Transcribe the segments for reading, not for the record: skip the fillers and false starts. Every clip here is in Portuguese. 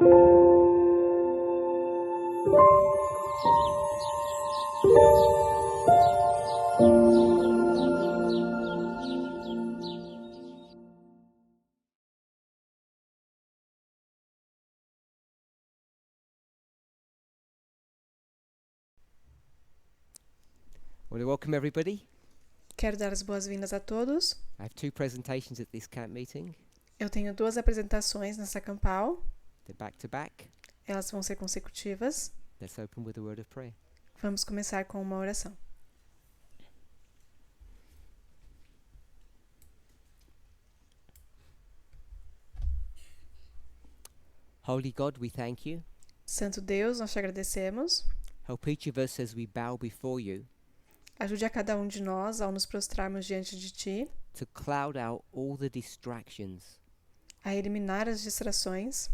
Well, welcome everybody. Quero dar as boas-vindas a todos. I have two presentations at this camp meeting. Eu tenho 2 apresentações nessa campal. They're back to back. Elas vão ser consecutivas. Let's open with a word of prayer. Vamos começar com uma oração. Holy God, we thank you. Santo Deus, nós te agradecemos. Help each of us as we bow before you Ajude a cada um de nós, ao nos prostrarmos diante de Ti, to cloud out all the distractions a eliminar as distrações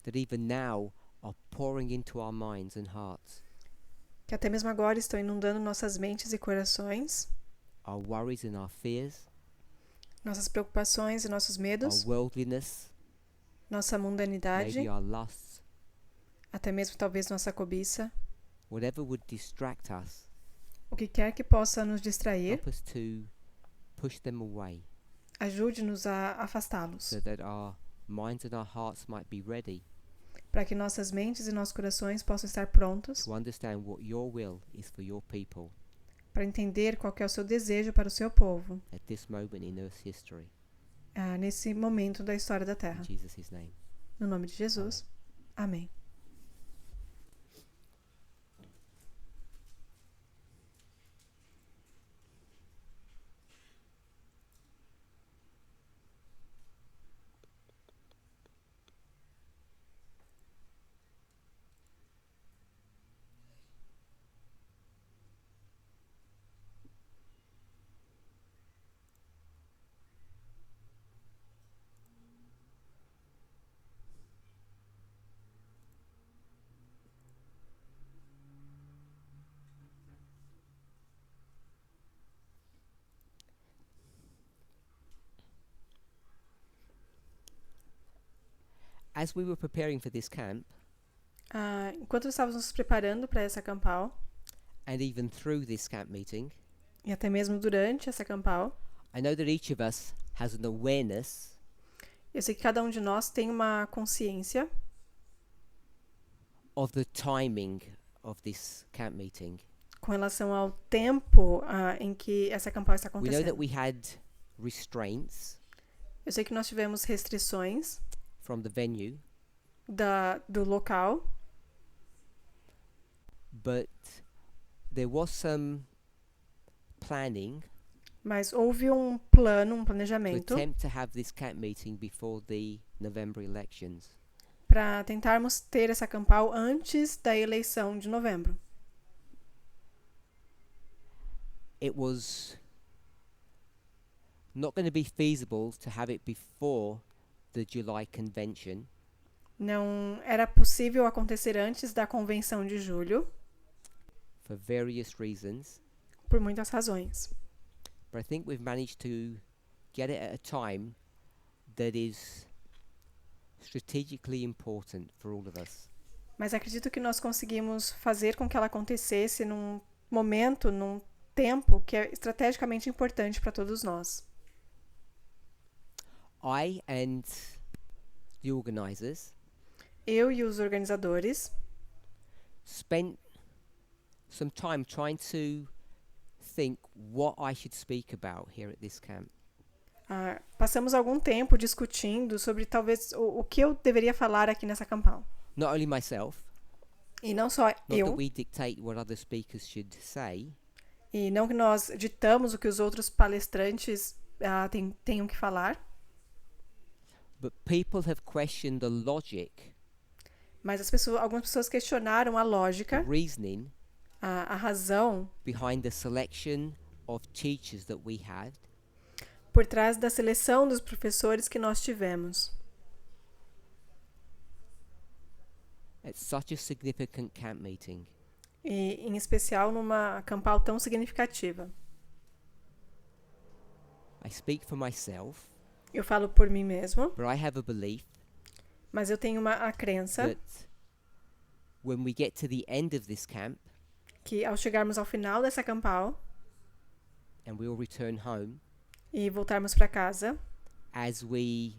that even now are pouring into our minds and hearts. que até mesmo agora estão inundando nossas mentes e corações, Our worries and our fears, nossas preocupações e nossos medos, our worldliness, nossa mundanidade, maybe our lusts, até mesmo talvez nossa cobiça, whatever would distract us. o que quer que possa nos distrair, Help us to push them away ajude-nos a afastá-los, so that our minds and our hearts might be ready para que nossas mentes e nossos corações possam estar prontos to understand what your will is for your people para entender qual que é o seu desejo para o seu povo at this moment in Earth's history. nesse momento da história da Terra. In Jesus' name. No nome de Jesus. Amém. As we were preparing for this camp, Enquanto estávamos nos preparando para essa campal, and even through this camp meeting, e até mesmo durante essa campal, I know that each of us has an awareness eu sei que cada um de nós tem uma consciência of the timing of this camp meeting. com relação ao tempo em que essa campal está We know that acontecendo. we had restraints Eu sei que nós tivemos restrições from the venue, do local, but there was some planning mas houve um plano, um to planejamento attempt to have this camp meeting before the November elections. para tentarmos ter essa campal antes da eleição de novembro. It was not going to be feasible to have it before the July convention Não era possível acontecer antes da convenção de julho, for various reasons, por muitas razões. but I think we've managed to get it at a time that is strategically important for all of us. Mas acredito que nós conseguimos fazer com que ela acontecesse num momento, num tempo que é estrategicamente importante para todos nós. I and the organisers Eu e os organizadores spent some time trying to think what I should speak about here at this camp. passamos algum tempo discutindo sobre talvez o que eu deveria falar aqui nessa campal. Not only myself, E não só not that eu, we dictate what other speakers should say, e não que nós ditamos o que os outros palestrantes tenham que falar, but people have questioned the logic, mas algumas pessoas questionaram a the lógica, reasoning a razão behind the selection of teachers that we had, por trás da seleção dos professores que nós tivemos. at such a significant camp meeting. E, em especial, numa campal tão significativa. I speak for myself, Eu falo por mim mesmo, but I have a belief Mas eu tenho a crença that when we get to the end of this camp que ao chegarmos ao final dessa campal and we'll return home, e voltarmos para casa, as we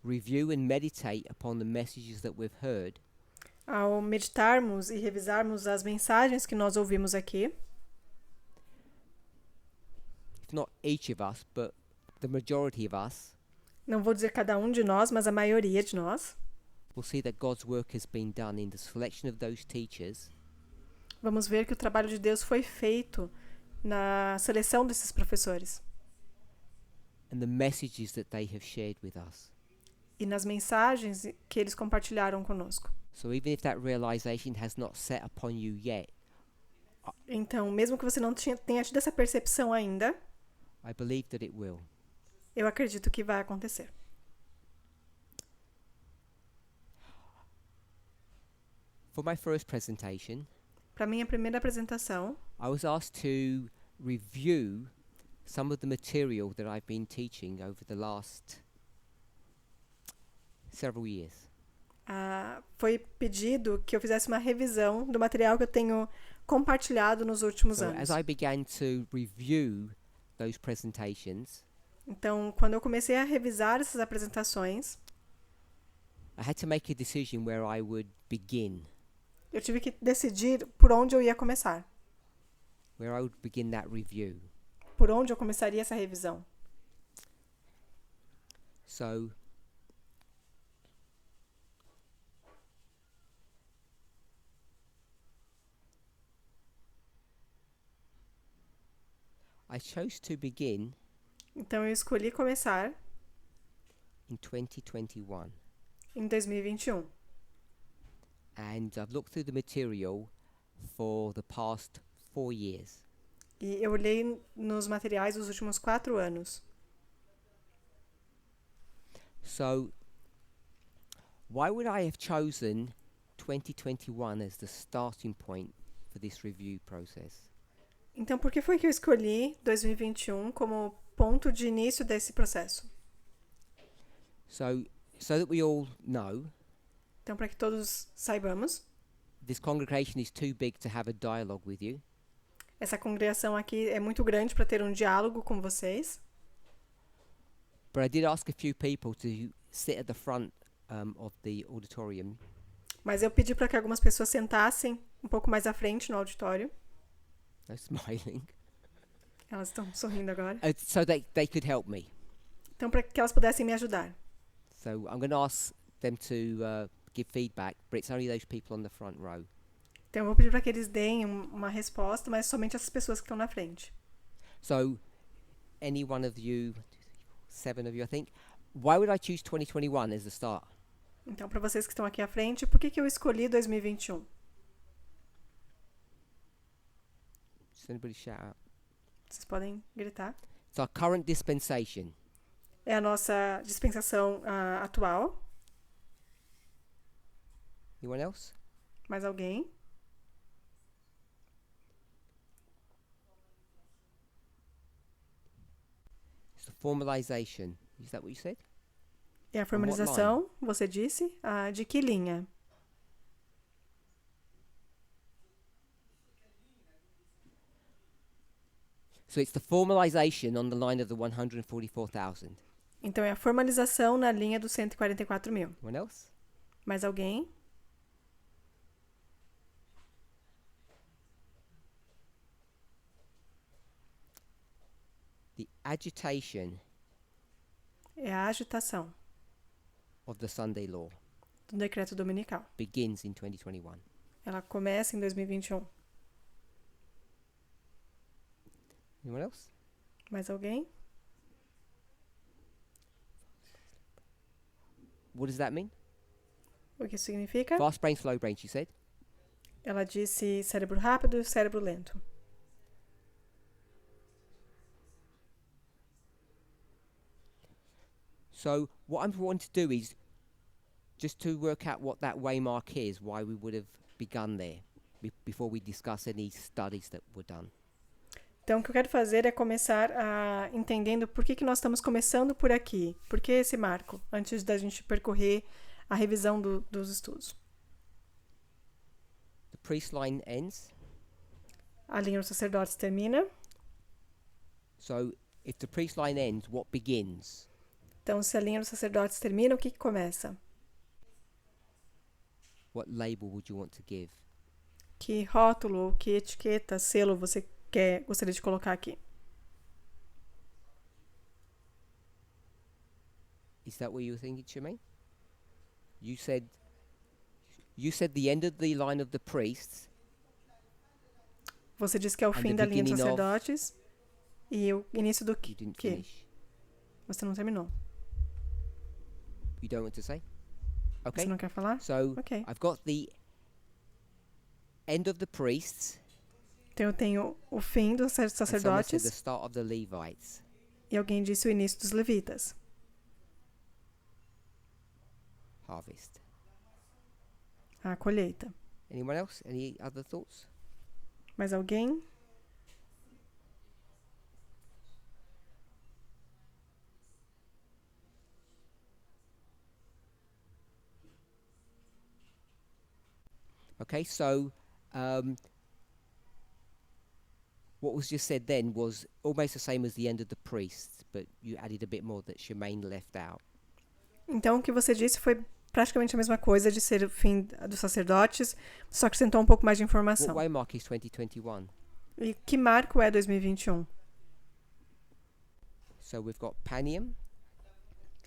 review and meditate upon the messages that we've heard, ao meditarmos e revisarmos as mensagens que nós ouvimos aqui, if not each of us, but the majority of us, não vou dizer cada um de nós, mas a maioria de nós, we'll see that God's work has been done in the selection of those teachers vamos ver que o trabalho de Deus foi feito na seleção desses professores and the messages that they have shared with us. e nas mensagens que eles compartilharam conosco. So even if that realization has not set upon you yet, Então, mesmo que você não tenha tido essa percepção ainda, I believe that it will. eu acredito que vai acontecer. For my first presentation, Para minha primeira apresentação, I was asked to review some of the material that I've been teaching over the last several years. foi pedido que eu fizesse uma revisão do material que eu tenho compartilhado nos últimos So anos. as I began to review those presentations, Então, quando eu comecei a revisar essas apresentações, I had to make a decision where I would begin, eu tive que decidir por onde eu ia começar, where I would begin that review. por onde eu começaria essa revisão. So I chose to begin Então, eu escolhi começar in 2021, em 2021. and I've looked through the material for the past 4 years. E eu olhei nos materiais dos últimos 4 anos. So why would I have chosen 2021 as the starting point for this review process? Então, por que foi que eu escolhi 2021 como ponto de início desse processo? So that we all know, Então, para que todos saibamos, this congregation is too big to have a dialogue with you. essa congregação aqui é muito grande para ter um diálogo com vocês. But I did ask a few people to sit at the front of the auditorium Mas eu pedi para que algumas pessoas sentassem um pouco mais à frente no auditório. no smiling, Elas estão sorrindo agora. so they could help me. Então, para que elas pudessem me ajudar. So I'm going to ask them to give feedback, but it's only those people on the front row. Então, eu vou pedir para que eles deem uma resposta, mas somente essas pessoas que estão na frente. So any one of you, 7 of you, I think, why would I choose 2021 as the start? Então, para vocês que estão aqui à frente, por que eu escolhi 2021? Does anybody shout out? Vocês podem gritar. It's our current dispensation. É a nossa dispensação atual. Anyone else? Mais alguém? It's the formalization. Is that what you said? É a formalização, você disse, de que linha? So it's the formalization on the line of the 144,000. Então, é a formalização na linha dos 144 mil. Anyone else? Mais alguém? The agitation É a agitação of the Sunday law do decreto dominical. begins in 2021. Ela começa em 2021. Anyone else? Mais alguém? What does that mean? O que isso significa? Fast brain, slow brain, she said. Ela disse cérebro rápido e cérebro lento. So what I'm wanting to do is just to work out what that waymark is, why we would have begun there, before we discuss any studies that were done. Então, o que eu quero fazer é começar entendendo por que nós estamos começando por aqui. Por que esse marco? Antes da gente percorrer a revisão dos estudos. The priest line ends. A linha dos sacerdotes termina. So if the priest line ends, what begins? Então, se a linha dos sacerdotes termina, o que começa? What label would you want to give? Que rótulo, ou que etiqueta, selo você gostaria de colocar aqui? Is that what you were thinking, Shemaine? You said the end of the line of the priests Você disse que é o and fim the da linha dos beginning of... sacerdotes e o início do You quê? didn't finish. Você não terminou. You don't want to say? Okay. Você não quer falar? So Ok. I've got the end of the priests Então eu tenho o fim dos and someone said the sacerdotes start of the Levites. e alguém disse o início dos levitas. Harvest. A colheita. Anyone else? Any other thoughts? Mais alguém? Okay, so what was just said then was almost the same as the end of the priests, but you added a bit more that Shemaine left out. Então o que você disse foi praticamente a mesma coisa de ser o fim dos sacerdotes, só acrescentou um pouco mais de What informação. waymark is 2021? E que marco é 2021? So we've got Panium.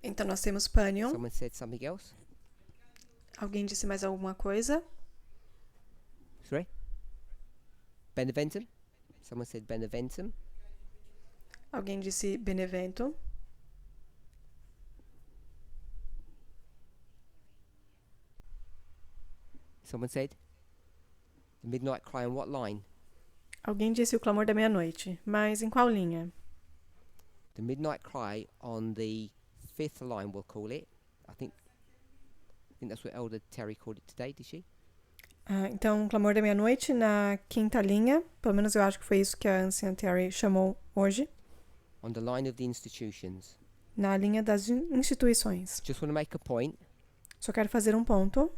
Então nós temos Panion. Someone said something else. Alguém disse mais alguma coisa? Sorry? Beneventum. Someone said Beneventum. Alguém disse Benevento. Someone said the midnight cry on what line? Alguém disse o clamor da meia-noite. Mas em qual linha? The midnight cry on the fifth line, we'll call it. I think that's what Elder Terry called it today, did she? Então, o clamor da meia-noite na quinta linha. Pelo menos eu acho que foi isso que a Anciã Terry chamou hoje. On the line of the institutions. Na linha das instituições. Just want to make a point. Só quero fazer um ponto.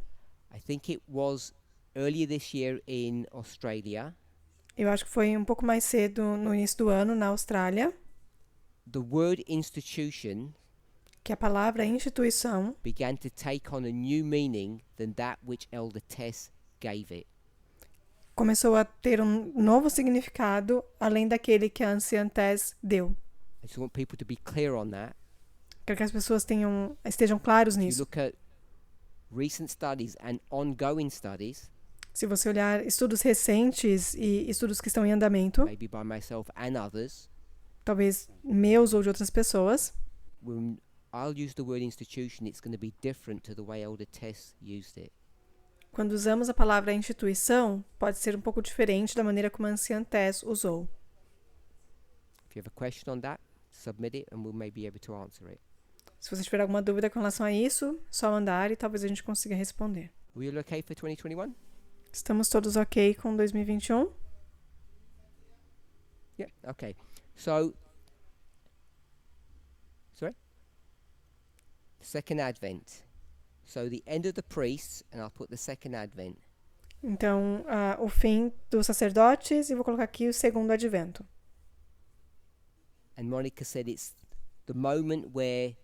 I think it was earlier this year in Australia. Eu acho que foi um pouco mais cedo no início do ano na Austrália. The word institution Que a palavra instituição began to take on a new meaning than that which Elder Tess gave it. começou a ter um novo significado além daquele que a Anciã Tess deu. I just want people to be clear on that. Quero que as pessoas estejam claros If you nisso. look at recent studies and ongoing studies, Se você olhar estudos recentes e estudos que estão em andamento, maybe by myself and others, talvez meus ou de outras pessoas, when I'll use the word institution, it's going to be different to the way Elder Tess used it. quando usamos a palavra instituição, pode ser um pouco diferente da maneira como a Anciã Tess usou. If you have a question on that, submit it and we'll maybe be able to answer it. Se você tiver alguma dúvida com relação a isso, só mandar e talvez a gente consiga responder. Are we all okay for 2021? Estamos todos ok com 2021? Yeah, okay. So, sorry? Second Advent. So the end of the priests, and I'll put the second Advent. Então, o fim dos sacerdotes e vou colocar aqui o segundo advento. And Monica said it's the moment where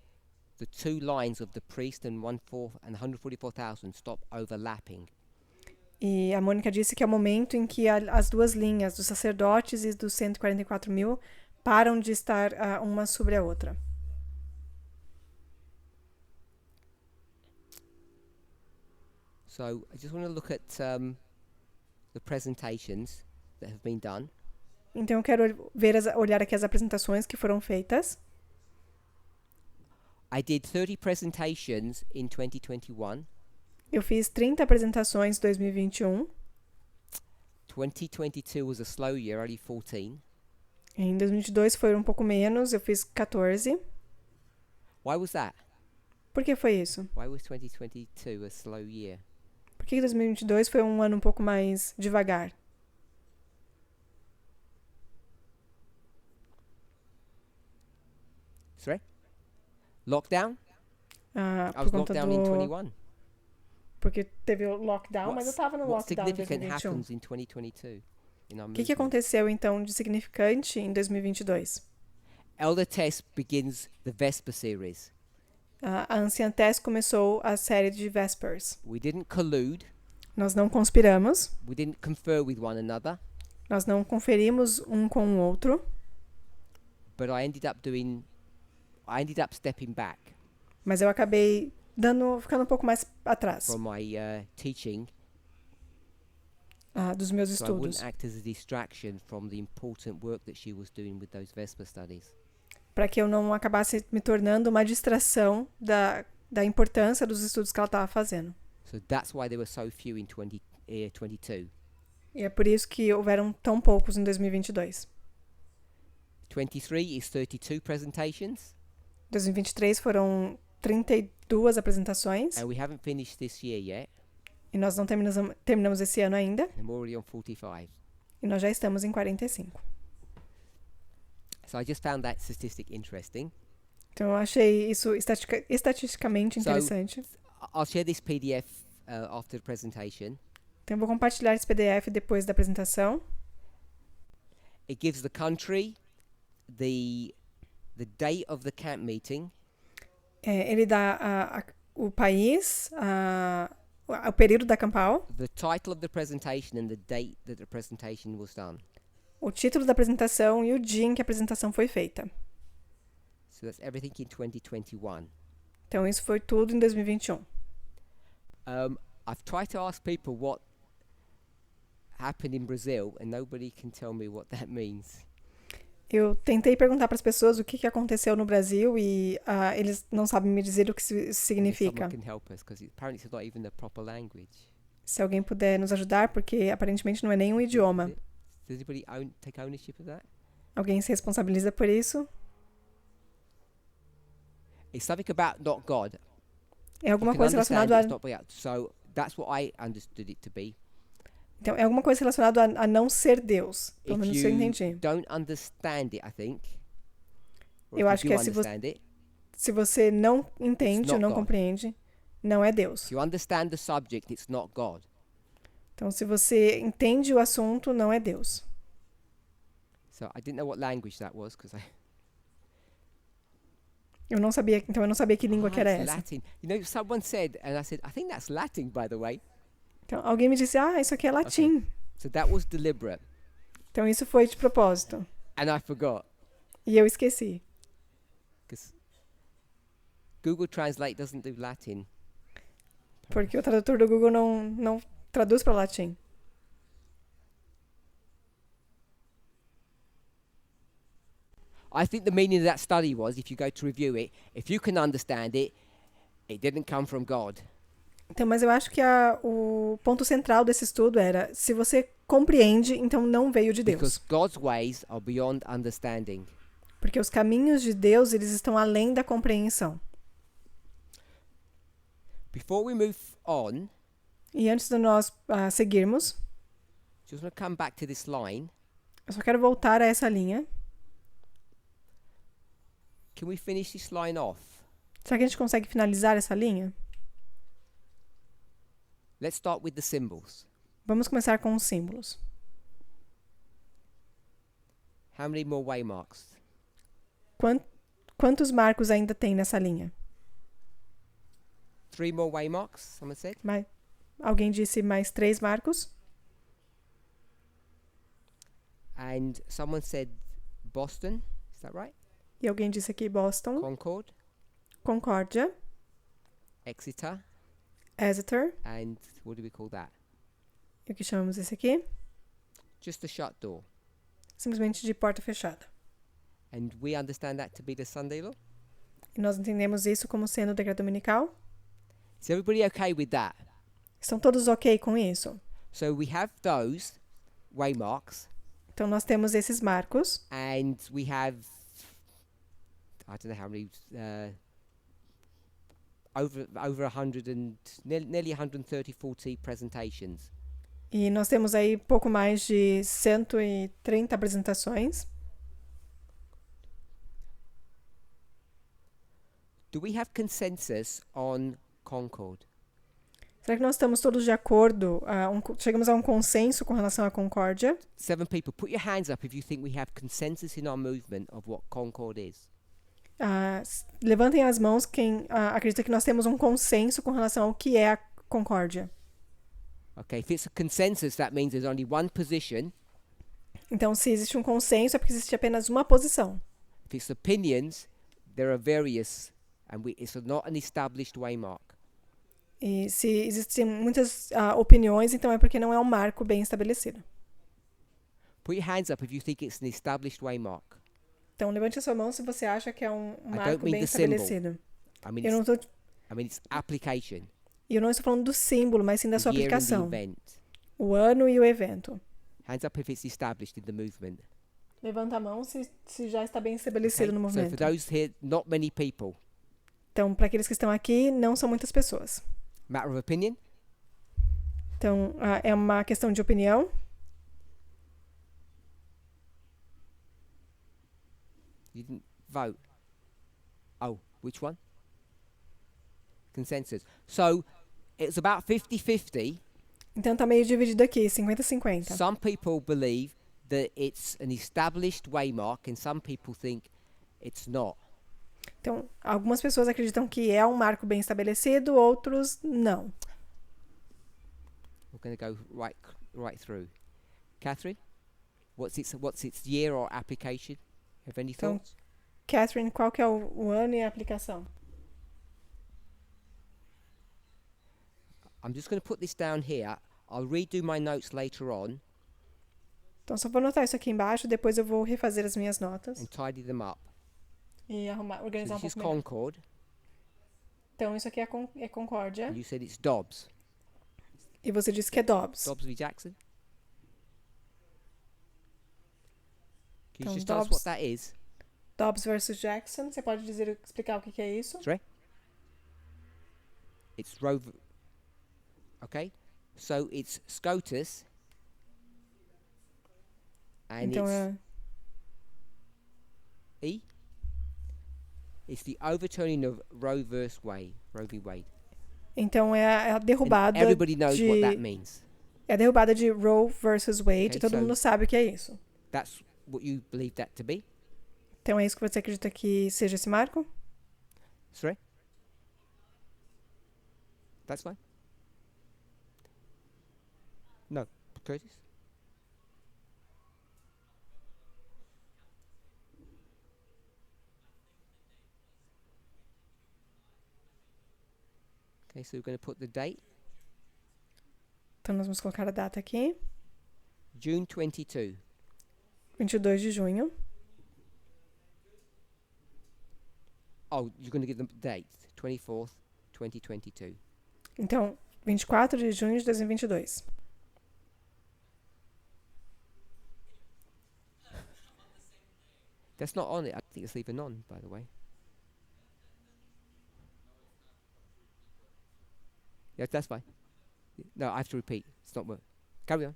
the two lines of the priest and 144,000 stop overlapping. E a Mônica disse que é o momento em que as duas linhas dos sacerdotes e dos 144 mil param de estar uma sobre a outra. So I just want to look at the presentations that have been done. Então eu quero olhar aqui as apresentações que foram feitas. I did 30 presentations in 2021. Eu fiz 30 apresentações em 2021. 2022 was a slow year, only 14. Em 2022 foi um pouco menos, eu fiz 14. Why was that? Por que foi isso? Why was 2022 a slow year? Por que 2022 foi um ano um pouco mais devagar? Sorry? Lockdown? Ah, I por was conta locked down in do 21. porque teve o lockdown, mas eu estava no what lockdown em significant 2021. happens in 2022 in our O que movement? aconteceu então de significante em 2022? Elder Test begins the Vesper series. A Ancient Test começou a série de Vespers. We didn't collude. Nós não conspiramos, We didn't confer with one another. nós não conferimos um com o outro, But I ended up stepping back mas eu acabei ficando um pouco mais atrás from my teaching, dos meus so I wouldn't estudos, act as a distraction from the important work that she was doing with those Vesper studies. para que eu não acabasse me tornando uma distração da importância dos estudos que ela estava fazendo. So that's why there were so few in 2022. E é por isso que houveram tão poucos em 2022. 23 is 32 presentations, 2023 foram 32 apresentações and we haven't finished this year yet, e nós não terminamos esse ano ainda and we're already on 45. e nós já estamos em 45. So I just found that statistic interesting. Então eu achei isso estatisticamente So- interessante. I'll share this PDF after the presentation. Então eu vou compartilhar esse PDF depois da apresentação. It gives the country, the date of the camp meeting, Ele dá o país, o período da Campal, the title of the presentation, and the date that the presentation was done. o título da apresentação e o dia em que a apresentação foi feita. So that's everything in 2021. Então isso foi tudo em 2021. I've tried to ask people what happened in Brazil, and nobody can tell me what that means. Eu tentei perguntar para as pessoas o que aconteceu no Brasil e eles não sabem me dizer o que isso Maybe significa. someone can help us, because apparently it's not even the proper language. Se alguém puder nos ajudar, porque aparentemente não é nenhum idioma. Does anybody take ownership of that? Alguém se responsabiliza por isso? It's something about not God. É You alguma can coisa understand relacionada it's not God. So that's what I understood it to be. Então, é alguma coisa relacionada a não ser Deus. Pelo If menos isso eu you entendi. don't understand it, I think. Or Eu if acho you que do é se understand it, Se você não entende not ou não God. compreende, não é Deus. if you understand the subject, it's not God. Então, se você entende o assunto, não é Deus. So I didn't know what language that was, because Eu não sabia que língua que era it's essa. Latin. You know, someone said, and I said, I think that's Latin, by the way. Então, alguém me disse: isso aqui é latim. So that was deliberate, Então, isso foi de propósito. and I forgot, E eu esqueci. because Google Translate doesn't do Latin. Porque o tradutor do Google não traduz para latim. I think the meaning of that study was, if you go to review it, if you can understand it, it didn't come from God. Então, mas eu acho que o ponto central desse estudo era: se você compreende, então não veio de Deus. Because God's ways are beyond understanding. Porque os caminhos de Deus, eles estão além da compreensão. Before we move on, E antes de nós seguirmos, just want to come back to this line. eu só quero voltar a essa linha. Can we finish this line off? Será que a gente consegue finalizar essa linha? Let's start with the symbols. Vamos começar com os símbolos. How many more waymarks? Quantos marcos ainda tem nessa linha? 3 more waymarks, someone said. Alguém disse mais 3 marcos? And someone said Boston, is that right? E alguém disse aqui Boston, Concord, Concórdia, Exeter, Exeter. and what do we call that? E o que chamamos esse aqui? Just a shut door. Simplesmente de porta fechada. And we understand that to be the Sunday law. E nós entendemos isso como sendo o decreto dominical. Is everybody okay with that? Estão todos ok com isso? So we have those waymarks, Então nós temos esses marcos. and we have, I don't know how many, over 100 and nearly 130, 40 presentations. E nós temos aí pouco mais de 130 apresentações. Do we have consensus on Concord? Será que nós estamos todos de acordo? Chegamos a um consenso com relação à concórdia? 7 people, put your hands up if you think we have consensus in our movement of what concord is. Levantem as mãos quem acredita que nós temos um consenso com relação ao que é a concórdia. Okay, if it's a consensus, that means there's only one position. Então, se existe um consenso, é porque existe apenas uma posição. If it's opinions, there are various, and it's not an established waymark. E se existem muitas opiniões, então é porque não é um marco bem estabelecido. Put your hands up if you think it's an established waymark. Então, levante a sua mão se você acha que é um marco mean bem the symbol. estabelecido. I mean, it's application. E eu não estou falando do símbolo, mas sim da sua The year and the aplicação. event. O ano e o evento. Hands up if it's established in the movement. Levanta a mão se já está bem estabelecido no So movimento. for those here, not many people. Então, para aqueles que estão aqui, não são muitas pessoas. Matter of opinion? Então, é uma questão de opinião. You didn't vote. Oh, which one? Consensus. So it's about 50-50. Então, tá meio dividido aqui, 50-50. Some people believe that it's an established waymark and some people think it's not. Então, algumas pessoas acreditam que é um marco bem estabelecido, outros não. We're going to go right through. Catherine, what's its year or application? Have any Então, thoughts? Catherine, qual que é o ano e a aplicação? I'm just going to put this down here. I'll redo my notes later on Então, só vou anotar isso aqui embaixo, depois eu vou refazer as minhas notas and tidy them up. e So organizar um this is pouco melhor. Concord, Então, isso aqui é concórdia. and you said it's Dobbs. E você disse que é Dobbs. Dobbs v. Jackson. Can you Então, just tell us Dobbs. what that is? Dobbs versus Jackson. Você pode explicar o que é isso? Sorry? It's Rover. Okay? So it's SCOTUS. And Então, it's E. It's the overturning of Roe v. Wade. então é a And derrubada everybody knows de... what that means. É a derrubada de Roe versus Wade. Okay, Todo so- mundo sabe o que é isso. That's what you believe that to be. Então, é isso que você acredita que seja esse marco? Sorry? That's fine. No. Curtis? Okay, so we're going to put the date, Então, nós vamos colocar a data aqui. June 22. 22 de junho. Oh, you're going to give them the date, 24th, 2022. Então, 24 de junho de 2022. That's not on it. I think it's even on, by the way. Yeah, that's fine. No, I have to repeat. It's not work. Carry on.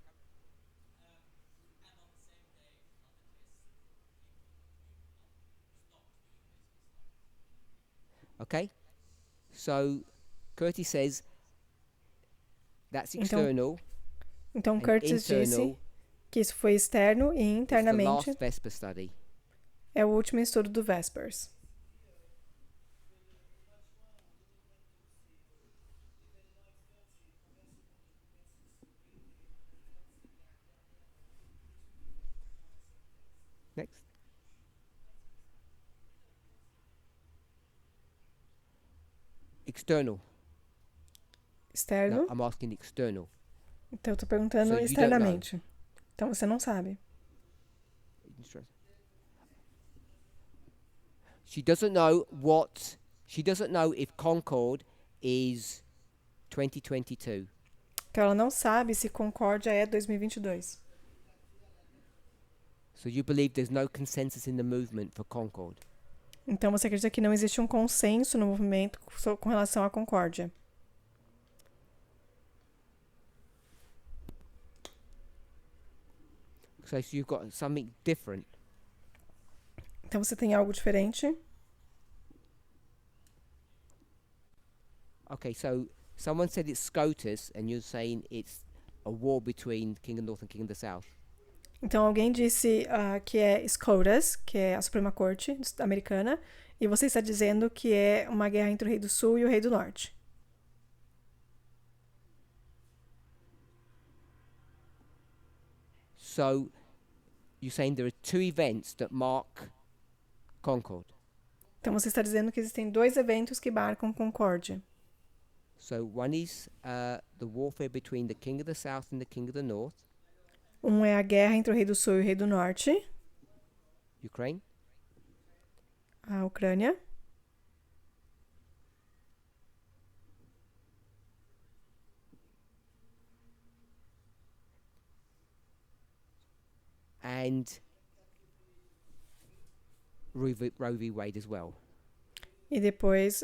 Okay? So, Curtis says that's Então, external Então, and Curtis disse internal que isso foi externo e is the internamente last Vesper study. é o último estudo do Vespers. Next. External. Externo. No, I'm asking external. Então, eu tô perguntando So you don't externamente. Então, você não sabe. She doesn't know what. She doesn't know if Concord is 2022. Então, ela não sabe se Concórdia é 2022. So you believe there's no consensus in the movement for Concord. Então, você acredita que não existe um consenso no movimento com relação à Concórdia. So you've got something different. Então, você tem algo diferente. Okay, so Someone said it's SCOTUS, and you're saying it's a war between King of the North and King of the South. Então alguém disse que é SCOTUS, que é a Suprema Corte americana, e você está dizendo que é uma guerra entre o Rei do Sul e o Rei do Norte. So you're saying there are two events that mark Concord. Então você está dizendo que existem dois eventos que marcam Concórdia. So one is the warfare between the King of the South and the King of the North, Um é a guerra entre o Rei do Sul e o Rei do Norte, Ukraine, a Ucrânia. and Roe v. Wade as well. E depois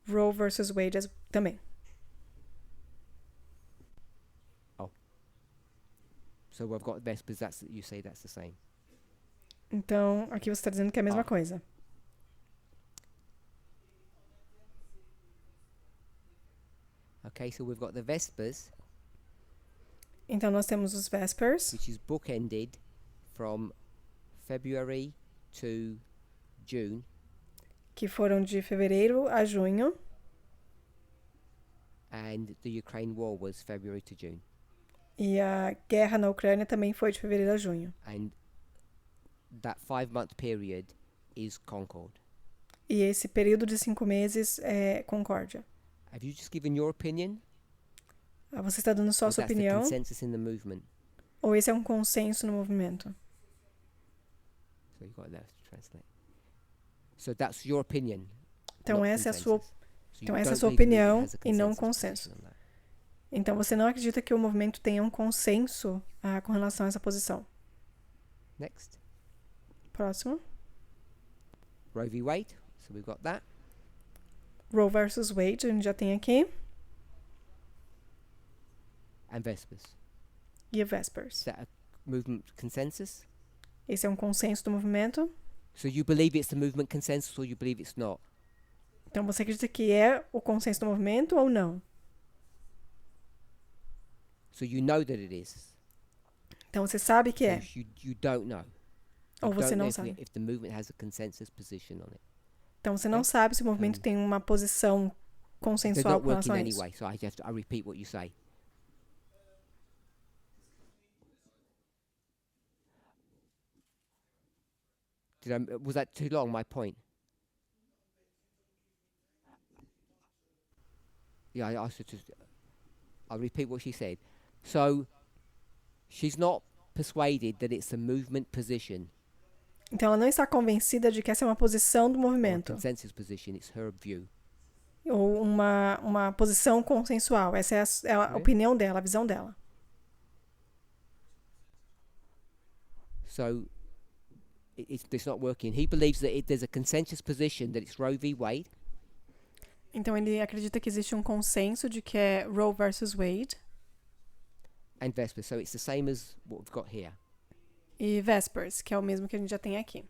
Roe versus Wade também. So I've got Vespers. You say that's the same. Então, aqui você está dizendo que é a mesma coisa. Okay, so we've got the Vespers, Então nós temos os Vespers, which is bookended from February to June, que foram de fevereiro a junho, and the Ukraine war was February to June. e a guerra na Ucrânia também foi de fevereiro a junho. And that 5-month period is Concord. E esse período de 5 meses é Concórdia. Have you just given your opinion? Você está dando só a Or sua that's the opinião? consensus in the movement? Ou esse é um consenso no movimento? So you've got that to translate. So that's your opinion. Então not essa é a sua, consensus. So you então essa é a don't sua believe the movement opinião has a e não consensus consenso. position on that. Então você não acredita que o movimento tenha um consenso com relação a essa posição. Next. Próximo. Roe v. Wade. So we've got that. Roe versus Wade, a gente já tem aqui. And Vespers. E a Vespers. Is that a movement consensus? Esse é um consenso do movimento. So you believe it's the movement consensus or you believe it's not? Então você acredita que é o consenso do movimento ou não? So you know that it is. Então você sabe que é. So you don't know. Ou You você don't know não if sabe. if the movement has a consensus position on it. Então você não sabe se o movimento tem uma posição They're consensual not com relação working a isso. anyway, so I repeat what you say. Was that too long, my point? Yeah, I should just... I'll repeat what she said. So, she's not persuaded that it's a movement position Então ela não está convencida de que essa é uma posição do or a movimento. consensus position, it's her view. Ou uma posição consensual. Essa é a Okay. opinião dela, a visão dela. So, it's not working. He believes that there's a consensus position that it's Roe v. Wade, Então ele acredita que existe um consenso de que é Roe versus Wade and Vespers. So it's the same as what we've got here. e Vespers, que é o mesmo que a gente já tem aqui.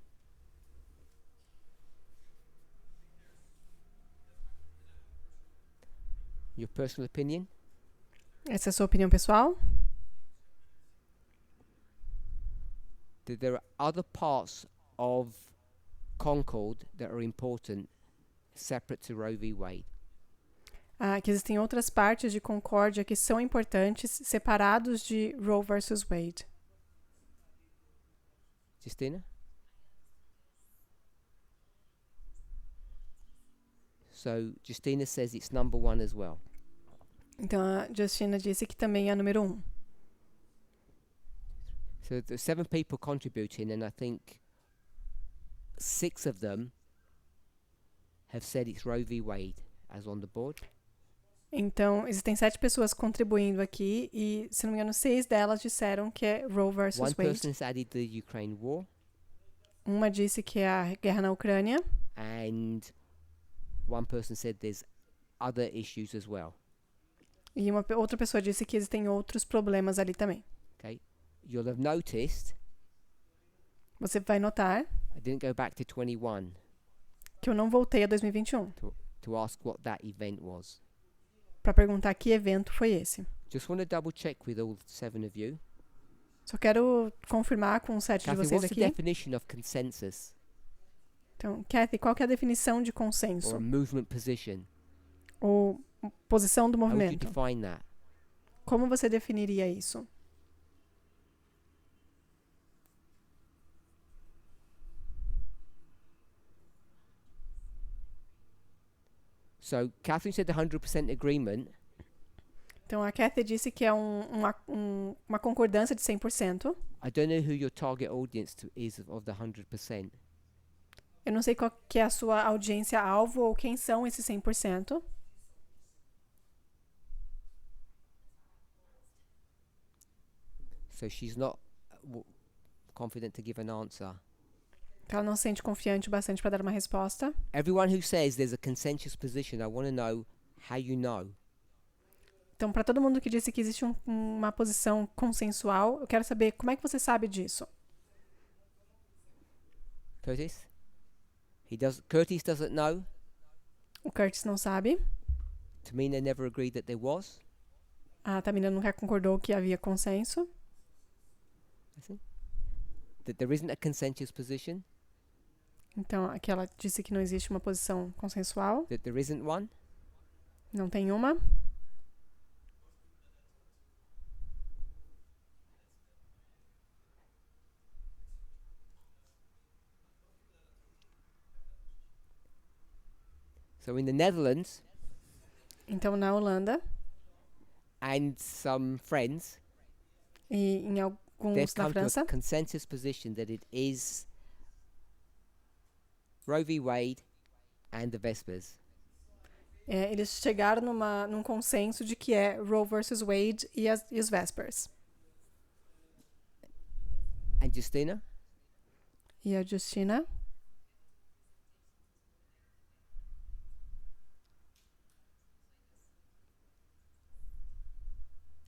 Your personal opinion? Essa é a sua opinião pessoal? That there are other parts of Concord that are important, separate to Roe v. Wade. Que existem outras partes de Concórdia que são importantes, separados de Roe versus Wade. Justina? So Justina says it's number 1 as well. Então a Justina disse que também é número 1. So there's 7 people contributing, and I think 6 of them have said it's Roe v. Wade as on the board. Então, existem 7 pessoas contribuindo aqui e, se não me engano, 6 delas disseram que é Roe versus One Wade. person has added the Ukraine war, Uma disse que é a guerra na Ucrânia and one person said there's other issues as well. e outra pessoa disse que existem outros problemas ali também. Okay, you'll have noticed Você vai notar I didn't go back to 21 que eu não voltei a 2021 to ask what that event was. para perguntar que evento foi esse. Just want to double check with all 7 of you. Só quero confirmar com os 7 de Kathy, vocês what's the aqui. definition of consensus Então, Kathy, qual que é a definição de or consenso? a movement position? Ou posição do How would you movimento? define that? Como você definiria isso? So Catherine said 100% agreement. Então, a Kathy disse que é uma concordância de 100%. I don't know who your target audience is of the 100%. Eu não sei qual que é a sua audiência-alvo ou quem são esses 100%. So she's not confident to give an answer. Ela não se sente confiante o bastante para dar uma resposta. Everyone who says there's a consensus position, I want to know how you know. Então, para todo mundo que disse que existe uma posição consensual, eu quero saber como é que você sabe disso. Curtis? Curtis doesn't know. O Curtis não sabe. Tamina never agreed that there was. A Tamina nunca concordou que havia consenso. I see. That there isn't a consensus position. Então, aqui ela disse que não existe uma posição consensual. That there isn't one. Não tem uma. So in the Netherlands Então, na Holanda and some friends, e em they've alguns na come to França, a consensus position that it is Roe v. Wade and the Vespers. eles chegaram num consenso de que é Roe versus Wade e os Vespers. And Justina? E a Justina?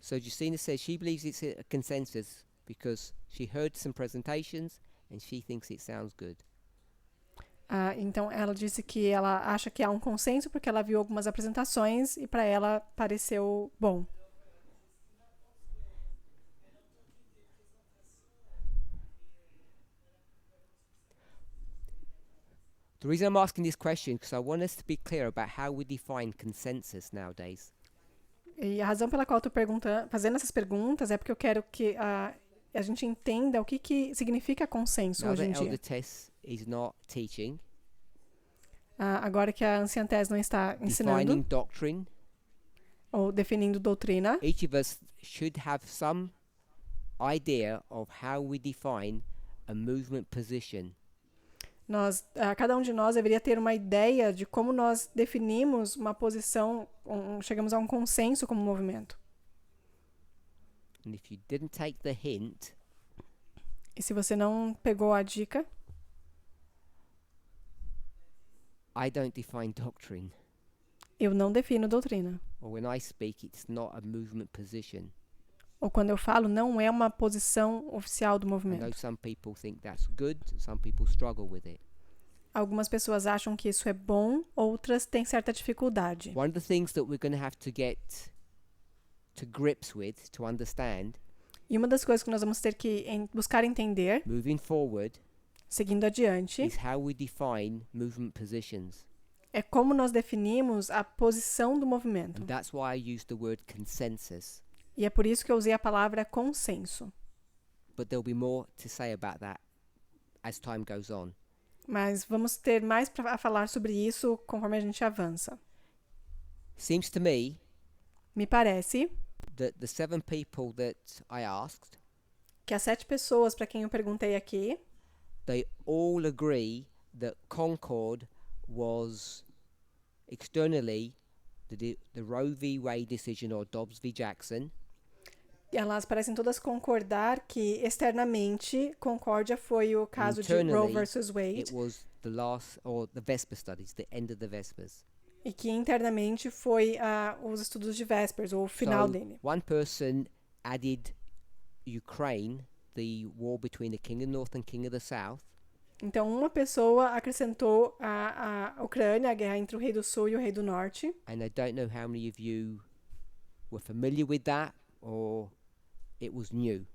So Justina says she believes it's a consensus because she heard some presentations and she thinks it sounds good. Então, ela disse que ela acha que há um consenso porque ela viu algumas apresentações e para ela pareceu bom. The reason I'm asking this question is because I want us to be clear about how we define consensus nowadays. E a razão pela qual eu estou fazendo essas perguntas é porque eu quero que a gente entenda o que significa consenso Now hoje that em dia. Elder Tess is not teaching, Agora que a anciã Tess não está ensinando defining doctrine, ou definindo doutrina, each of us should have some idea of how we define a movement position. cada um de nós deveria ter uma ideia de como nós definimos uma posição, chegamos a um consenso como movimento. And if you didn't take the hint, E se você não pegou a dica, I don't define doctrine. eu não defino doutrina. Or when I speak, it's not a movement position. Ou quando eu falo, não é uma posição oficial do I know movimento. some people think that's good, some people struggle with it. Algumas pessoas acham que isso é bom, outras têm certa dificuldade. One of the things that we're going to have to get to grips with, to understand, E uma das coisas que nós vamos ter que buscar entender, moving forward, seguindo adiante, is how we define movement positions. é como nós definimos a posição do movimento. And that's why I used the word consensus. E é por isso que eu usei a palavra consenso. But there'll be more to say about that as time goes on. Mas vamos ter mais a falar sobre isso conforme a gente avança. Seems to me Me parece that the 7 people that I asked, que as 7 pessoas para quem eu perguntei aqui, they all agree that Concord was externally the Roe v. Wade decision or Dobbs v. Jackson, elas parecem todas concordar que externamente Concórdia foi o caso de Roe Internally, versus Wade it was the last, or the Vesper studies, the end of the Vespers. e que internamente foi os estudos de Vespers, ou o final So dele. one person added Ukraine, the war between the King of the North and King of the South, Então, uma pessoa acrescentou a Ucrânia, a guerra entre o rei do sul e o rei do norte. and I don't know how many of you were familiar with that or it was new.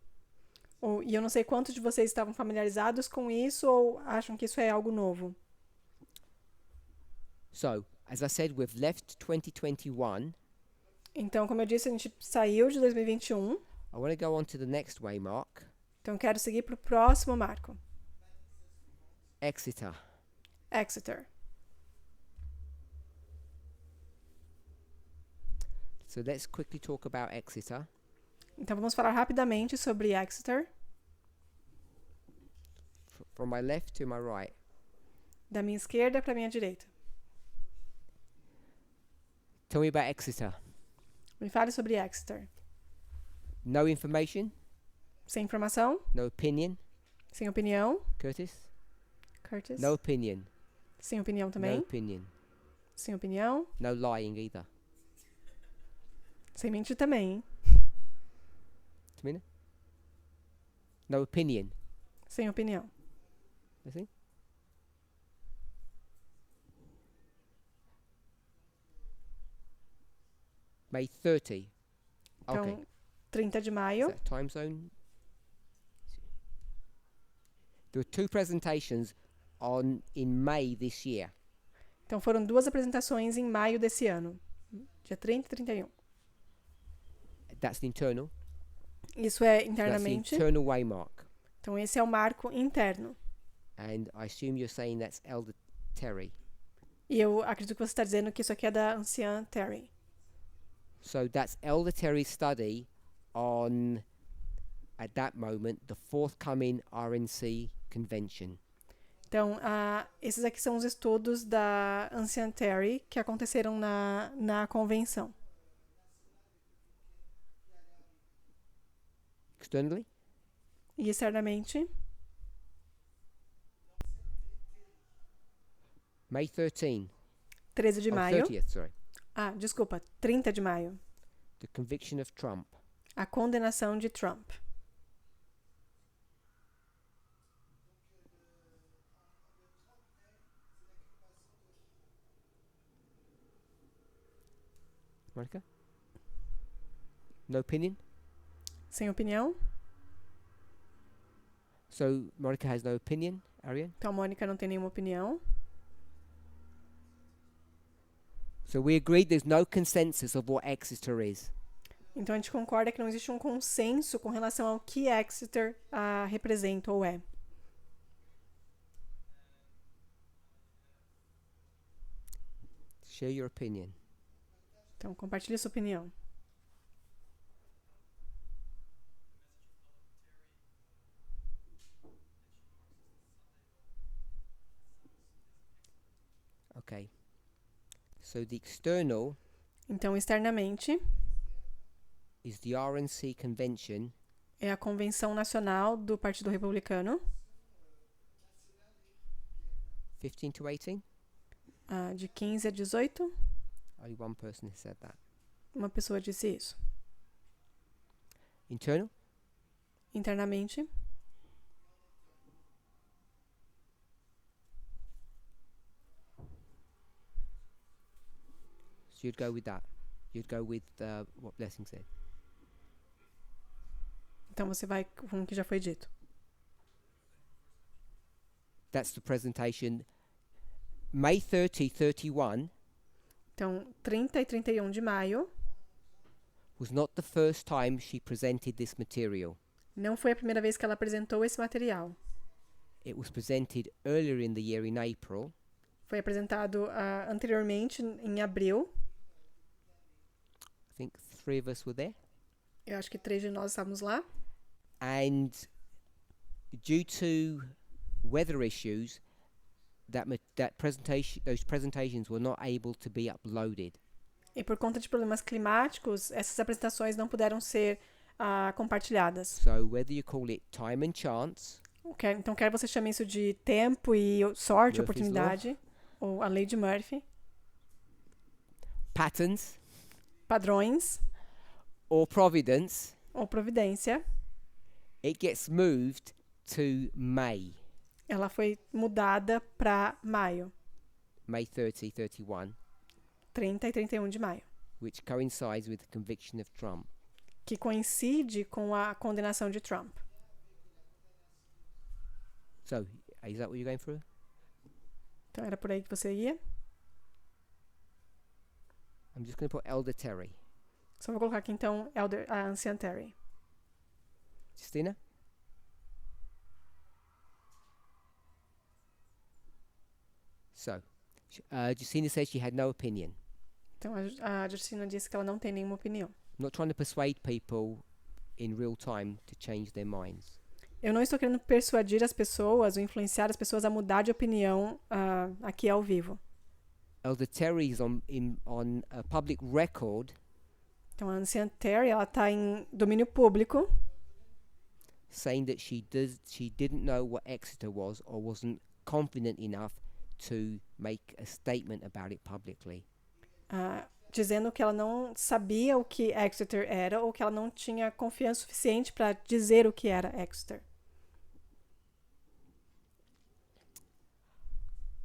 E eu não sei quantos de vocês estavam familiarizados com isso ou acham que isso é algo novo. So, as I said, we've left 2021. Então, como eu disse, a gente saiu de 2021. I want to go on to the next waymark, Então, eu quero seguir para o próximo marco. Exeter. Exeter. So let's quickly talk about Exeter. Então, vamos falar rapidamente sobre Exeter. From my left to my right. Da minha esquerda para a minha direita. Tell me about Exeter. Me fale sobre Exeter. No information, Sem informação, no opinion. sem opinião. Curtis? Curtis. No opinion. Sem opinião No também. opinion. Sem opinião. No lying either. Sem mentir também, hein? Tamina? No opinion. Sem opinião. Assim? May 30. Então, Okay. 30 de Is maio. that time zone? There were two presentations in May this year. Então, foram 2 apresentações em maio desse ano. Dia 30 e 31. That's the internal. Isso é That's the internamente. internal waymark. Então, esse é o marco interno. And I assume you're saying that's Elder Terry. E eu acredito que você está dizendo que isso aqui é da anciã Terry. So that's Elder Terry's study on, at that moment, the forthcoming RNC convention. Então, esses aqui são os estudos da anciã Terry que aconteceram na convenção. Externally? E externamente, May 13. 13 de maio. 30th, sorry. Desculpa, 30 de maio. The conviction of Trump. A condenação de Trump. Monica? No opinion? Sem opinião. So Monica has no opinion, Ariane? Então, a Mônica não tem nenhuma opinião. So we agreed there's no consensus of what Exeter is. Então, a gente concorda que não existe um consenso com relação ao que Exeter representa ou é. Share your opinion. Então, compartilhe sua opinião. Okay. So the external Então, externamente, is the RNC convention é a Convenção Nacional do Partido Republicano, 15 to 18. de 15 a 18. Only one person has said that. Uma pessoa disse isso. Internal? Internamente, So you'd go with that. You'd go with what Blessing said. então você vai com o que já foi dito. That's the presentation. May 30, 31 Então, 30 e 31 de maio was not the first time she presented this material. não foi a primeira vez que ela apresentou esse material. It was presented earlier in the year in April. Foi apresentado anteriormente, em abril. I think 3 of us were there. Eu acho que 3 de nós estávamos lá. And due to weather issues, those presentations were not able to be uploaded. E por conta de problemas climáticos, essas apresentações não puderam ser compartilhadas. So whether you call it time and chance, Então, quer você chame isso de tempo e sorte, Murphy's oportunidade, ou a lei de Murphy, patterns, padrões or providence, ou providência, it gets moved to May. ela foi mudada para maio, May 30, 31. 30 e 31 de maio. which coincides with the conviction of Trump. que coincide com a condenação de Trump. So, is that what you're going through? Então era por aí que você ia. I'm just going to put Elder Terry. Só vou colocar aqui então a anciã Terry. Justina? So, Justina says she had no opinion. Então a Justina disse que ela não tem nenhuma opinião. I'm not trying to persuade people in real time to change their minds. Eu não estou querendo persuadir as pessoas ou influenciar as pessoas a mudar de opinião aqui ao vivo. Elder Terry is on a public record Então a anciã Terry, ela está em domínio público, saying that she didn't know what Exeter was or wasn't confident enough to make a statement about it publicly. dizendo que ela não sabia o que Exeter era ou que ela não tinha confiança suficiente para dizer o que era Exeter.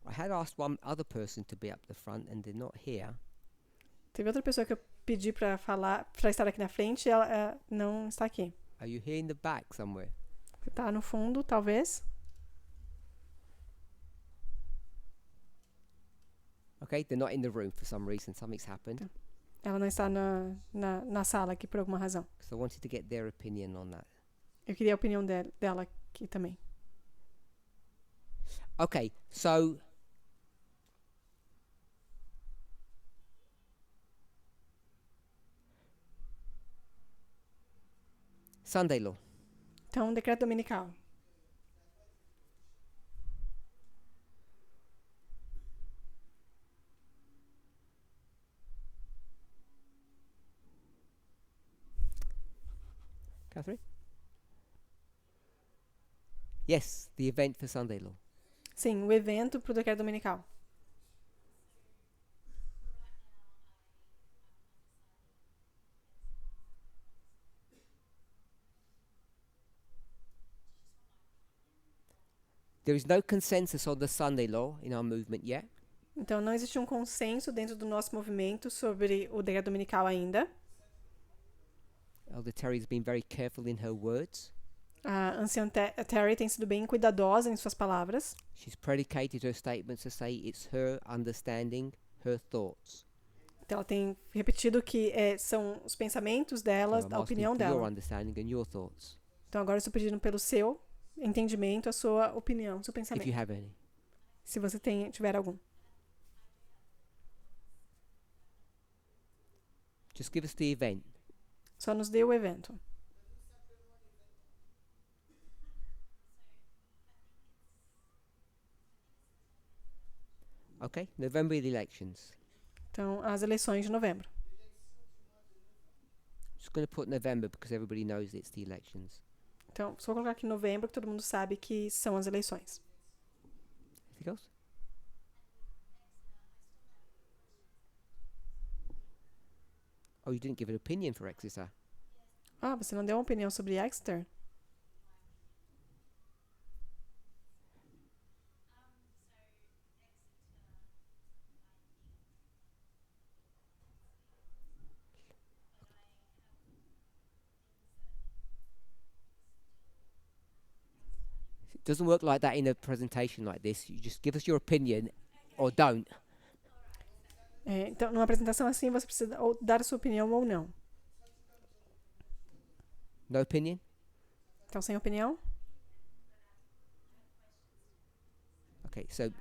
I had asked one other person to be up the front and they're not here. Teve outra pessoa que eu pedi para estar aqui na frente e ela não está aqui. Are you here in the back somewhere? Você está no fundo, talvez. Okay, they're not in the room for some reason. Something's happened. Ela não está na sala aqui por alguma razão. So I wanted to get their opinion on that. Eu queria a opinião dela aqui também. Okay, so Sunday law. Então, decreto dominical. Catherine? Yes, the event for Sunday law. Sim, o evento para o decreto dominical. There is no consensus on the Sunday law in our movement yet. Então, não existe um consenso dentro do nosso movimento sobre o decreto dominical ainda. Elder Terry has been very careful in her words. A anciã Terry tem sido bem cuidadosa em suas palavras. She's predicated her statements to say it's her understanding, her thoughts. Então, ela tem repetido que são os pensamentos dela, So I'm a asking opinião for your dela. understanding and your thoughts, Então, agora eu estou pedindo pelo seu entendimento, a sua opinião, o seu if you pensamento. have any. Se você tiver algum. Just give us the event. Só nos dê o evento. Okay, November elections. Então, as eleições de novembro. Just going to put November because everybody knows it's the elections. Então, só vou colocar aqui novembro, que todo mundo sabe que são as eleições. Anything else? Oh, you didn't give an opinion for Exeter. Ah, você não deu uma opinião sobre Exeter? It doesn't work like that in a presentation like this. You just give us your opinion or don't. Então, numa apresentação assim, você precisa ou dar a sua opinião ou não. No opinion? Então, sem opinião? Okay, so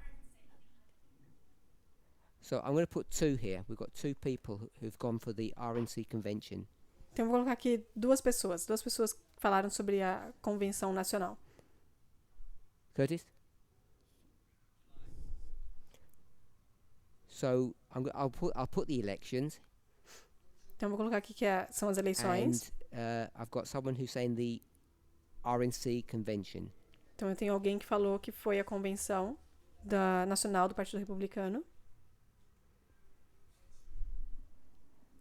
I'm going to put two here. We've got two people who've gone for the RNC convention. Então, eu vou colocar aqui duas pessoas. Duas pessoas que falaram sobre a convenção nacional. Curtis? So I'll put the elections, Então, eu vou colocar aqui que são as eleições. and I've got someone who's saying the RNC convention. Então, eu tenho alguém que falou que foi a convenção nacional do Partido Republicano.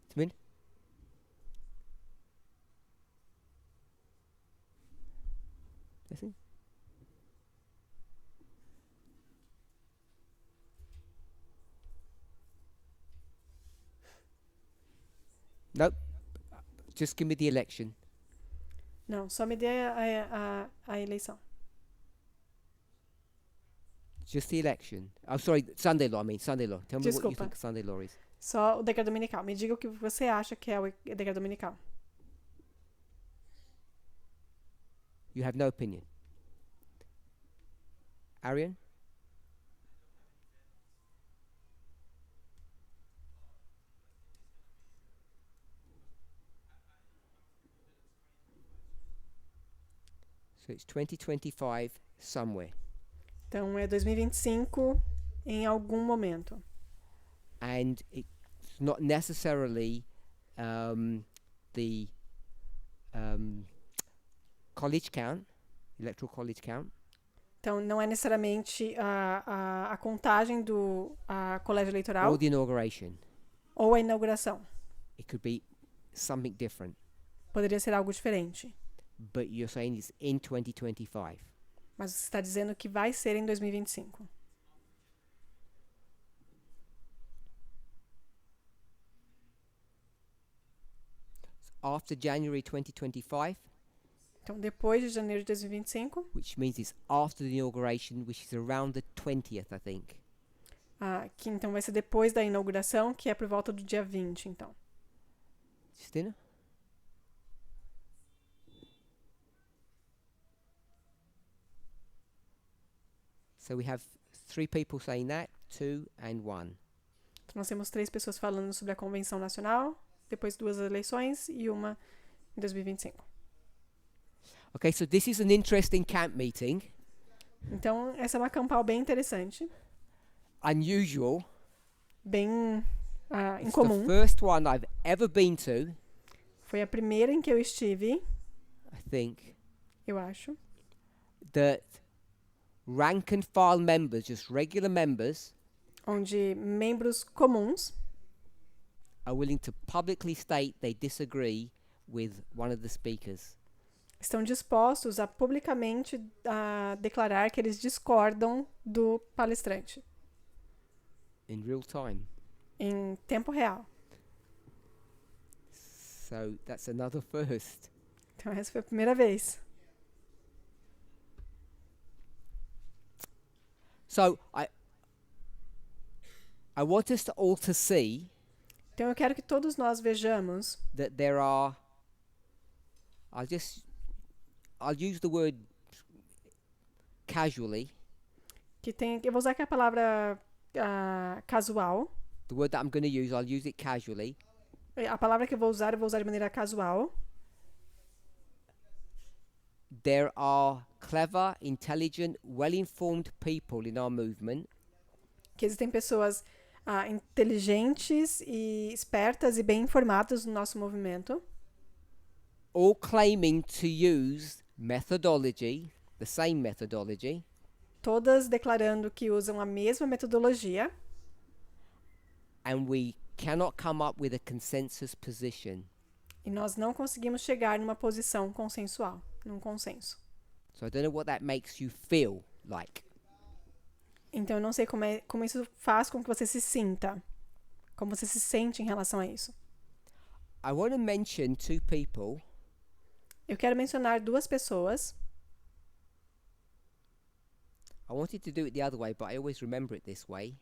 Tamin? Listen. Nope. Just give me the election. Não, só me dê a eleição. Just the election. Oh, sorry, Sunday law. I mean Sunday law. Tell me what you Desculpa. think Sunday law is. Só o decreto dominical. Me diga o que você acha que é o decreto dominical. You have no opinion. Arian? So it's 2025 somewhere. Então, é 2025 em algum momento. And it's not necessarily the college count, electoral college count. Então, não é necessariamente a contagem do colégio eleitoral Or the inauguration. ou a inauguração. It could be something different. Poderia ser algo diferente. But you're saying it's in 2025. Mas você está dizendo que vai ser em 2025. After January 2025, Então, depois de janeiro de 2025, which means it's after the inauguration, which is around the 20th, I think. que então vai ser depois da inauguração, que é por volta do dia 20, então. Justina? So we have 3 people saying that, 2 and 1. Então, nós temos 3 pessoas falando sobre a Convenção Nacional, depois 2 eleições e uma em 2025. Okay, so this is an interesting camp meeting. Então, essa é uma campal bem interessante, Unusual. bem It's the incomum. first one I've ever been to, Foi a primeira em que eu estive, I think, eu acho, that rank and file members, just regular members, onde membros comuns are willing to publicly state they disagree with one of the speakers. estão dispostos a publicamente declarar que eles discordam do palestrante In real time. em tempo real. So that's another first. Então, essa foi a primeira vez. So I want us to all to see Então, eu quero que todos nós vejamos that there are, I'll use the word casually, que tem, eu vou usar aqui a palavra casual. the word that I'm going to use, I'll use it casually. A palavra que eu vou usar de maneira casual. There are clever, intelligent, well-informed people in our movement Que existem pessoas inteligentes e espertas e bem informadas no nosso movimento, all claiming to use methodology, the same methodology, todas declarando que usam a mesma metodologia, and we cannot come up with a consensus position. e nós não conseguimos chegar numa posição consensual, num consenso. So I don't know what that makes you feel like. Então, eu não sei como isso faz com que você se sinta, como você se sente em relação a isso. I want to mention 2 people Eu quero mencionar 2 pessoas. I wanted to do it the other way, but I always remember it this way.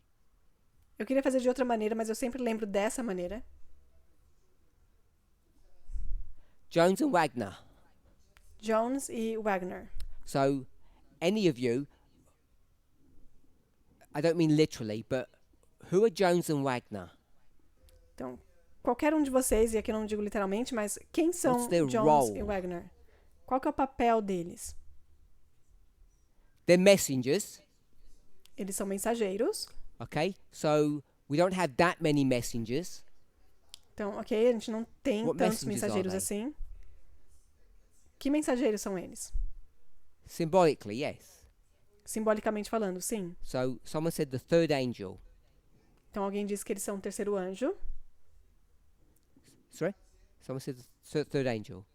Eu queria fazer de outra maneira, mas eu sempre lembro dessa maneira. Jones and Wagner. Jones e Wagner. So, any of you, I don't mean literally, but who are Jones and Wagner? Então, qualquer um de vocês, e aqui eu não digo literalmente, mas quem são What's their Jones role? e Wagner? Qual que é o papel deles? They're messengers, Eles são mensageiros. okay? So, we don't have that many messengers. Então, ok, a gente não tem What tantos messengers mensageiros are they? assim. Que mensageiros são eles? Symbolically, yes. Simbolicamente falando, sim. So, someone said the third angel. Então, alguém disse que eles são o terceiro anjo. Sorry? Someone said the third angel.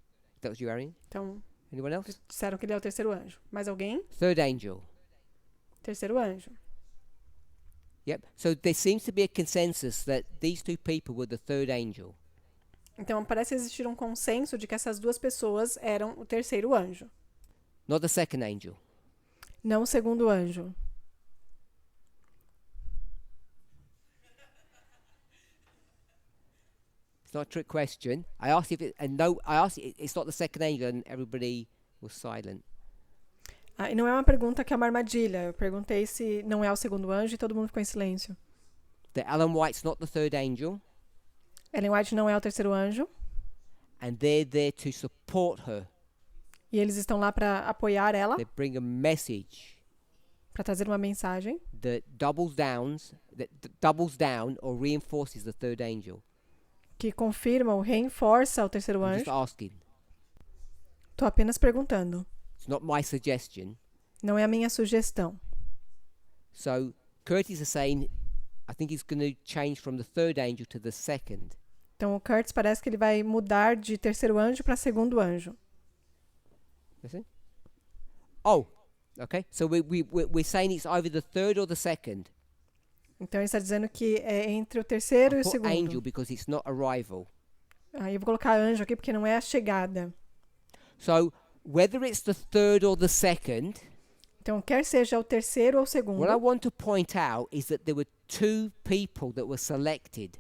That was you, Arian? Então, Anyone else? disseram que ele é o terceiro anjo. Mais alguém? Third angel. Terceiro anjo. Yep. So there seems to be a consensus that these 2 people were the third angel. Então parece existir um consenso de que essas duas pessoas eram o terceiro anjo, not the second angel. não o segundo anjo. It's not a trick question. I asked if it, and no, I asked it's not the second angel, and everybody was silent. E não é uma pergunta que é uma armadilha. Eu perguntei se não é o segundo anjo e todo mundo ficou em silêncio. That Ellen White's not the third angel, Ellen White não é o terceiro anjo. and they're there to support her. E eles estão lá para apoiar ela, They bring a message para trazer uma mensagem that doubles down or reinforces the third angel. que confirma ou reforça o terceiro I'm anjo. just asking. Tô apenas perguntando. It's not my suggestion. Não é a minha sugestão. So Curtis is saying, I think he's going to change from the third angel to the second. Então o Curtis parece que ele vai mudar de terceiro anjo para segundo anjo. Listen. Oh, okay. So we're saying it's either the third or the second. Então ele está dizendo que é entre o terceiro e o Put segundo. angel because it's not arrival. Aí eu vou colocar anjo aqui porque não é a chegada. So whether it's the third or the second, Então quer seja o terceiro ou o segundo. what I want to point out is that there were two people that were selected.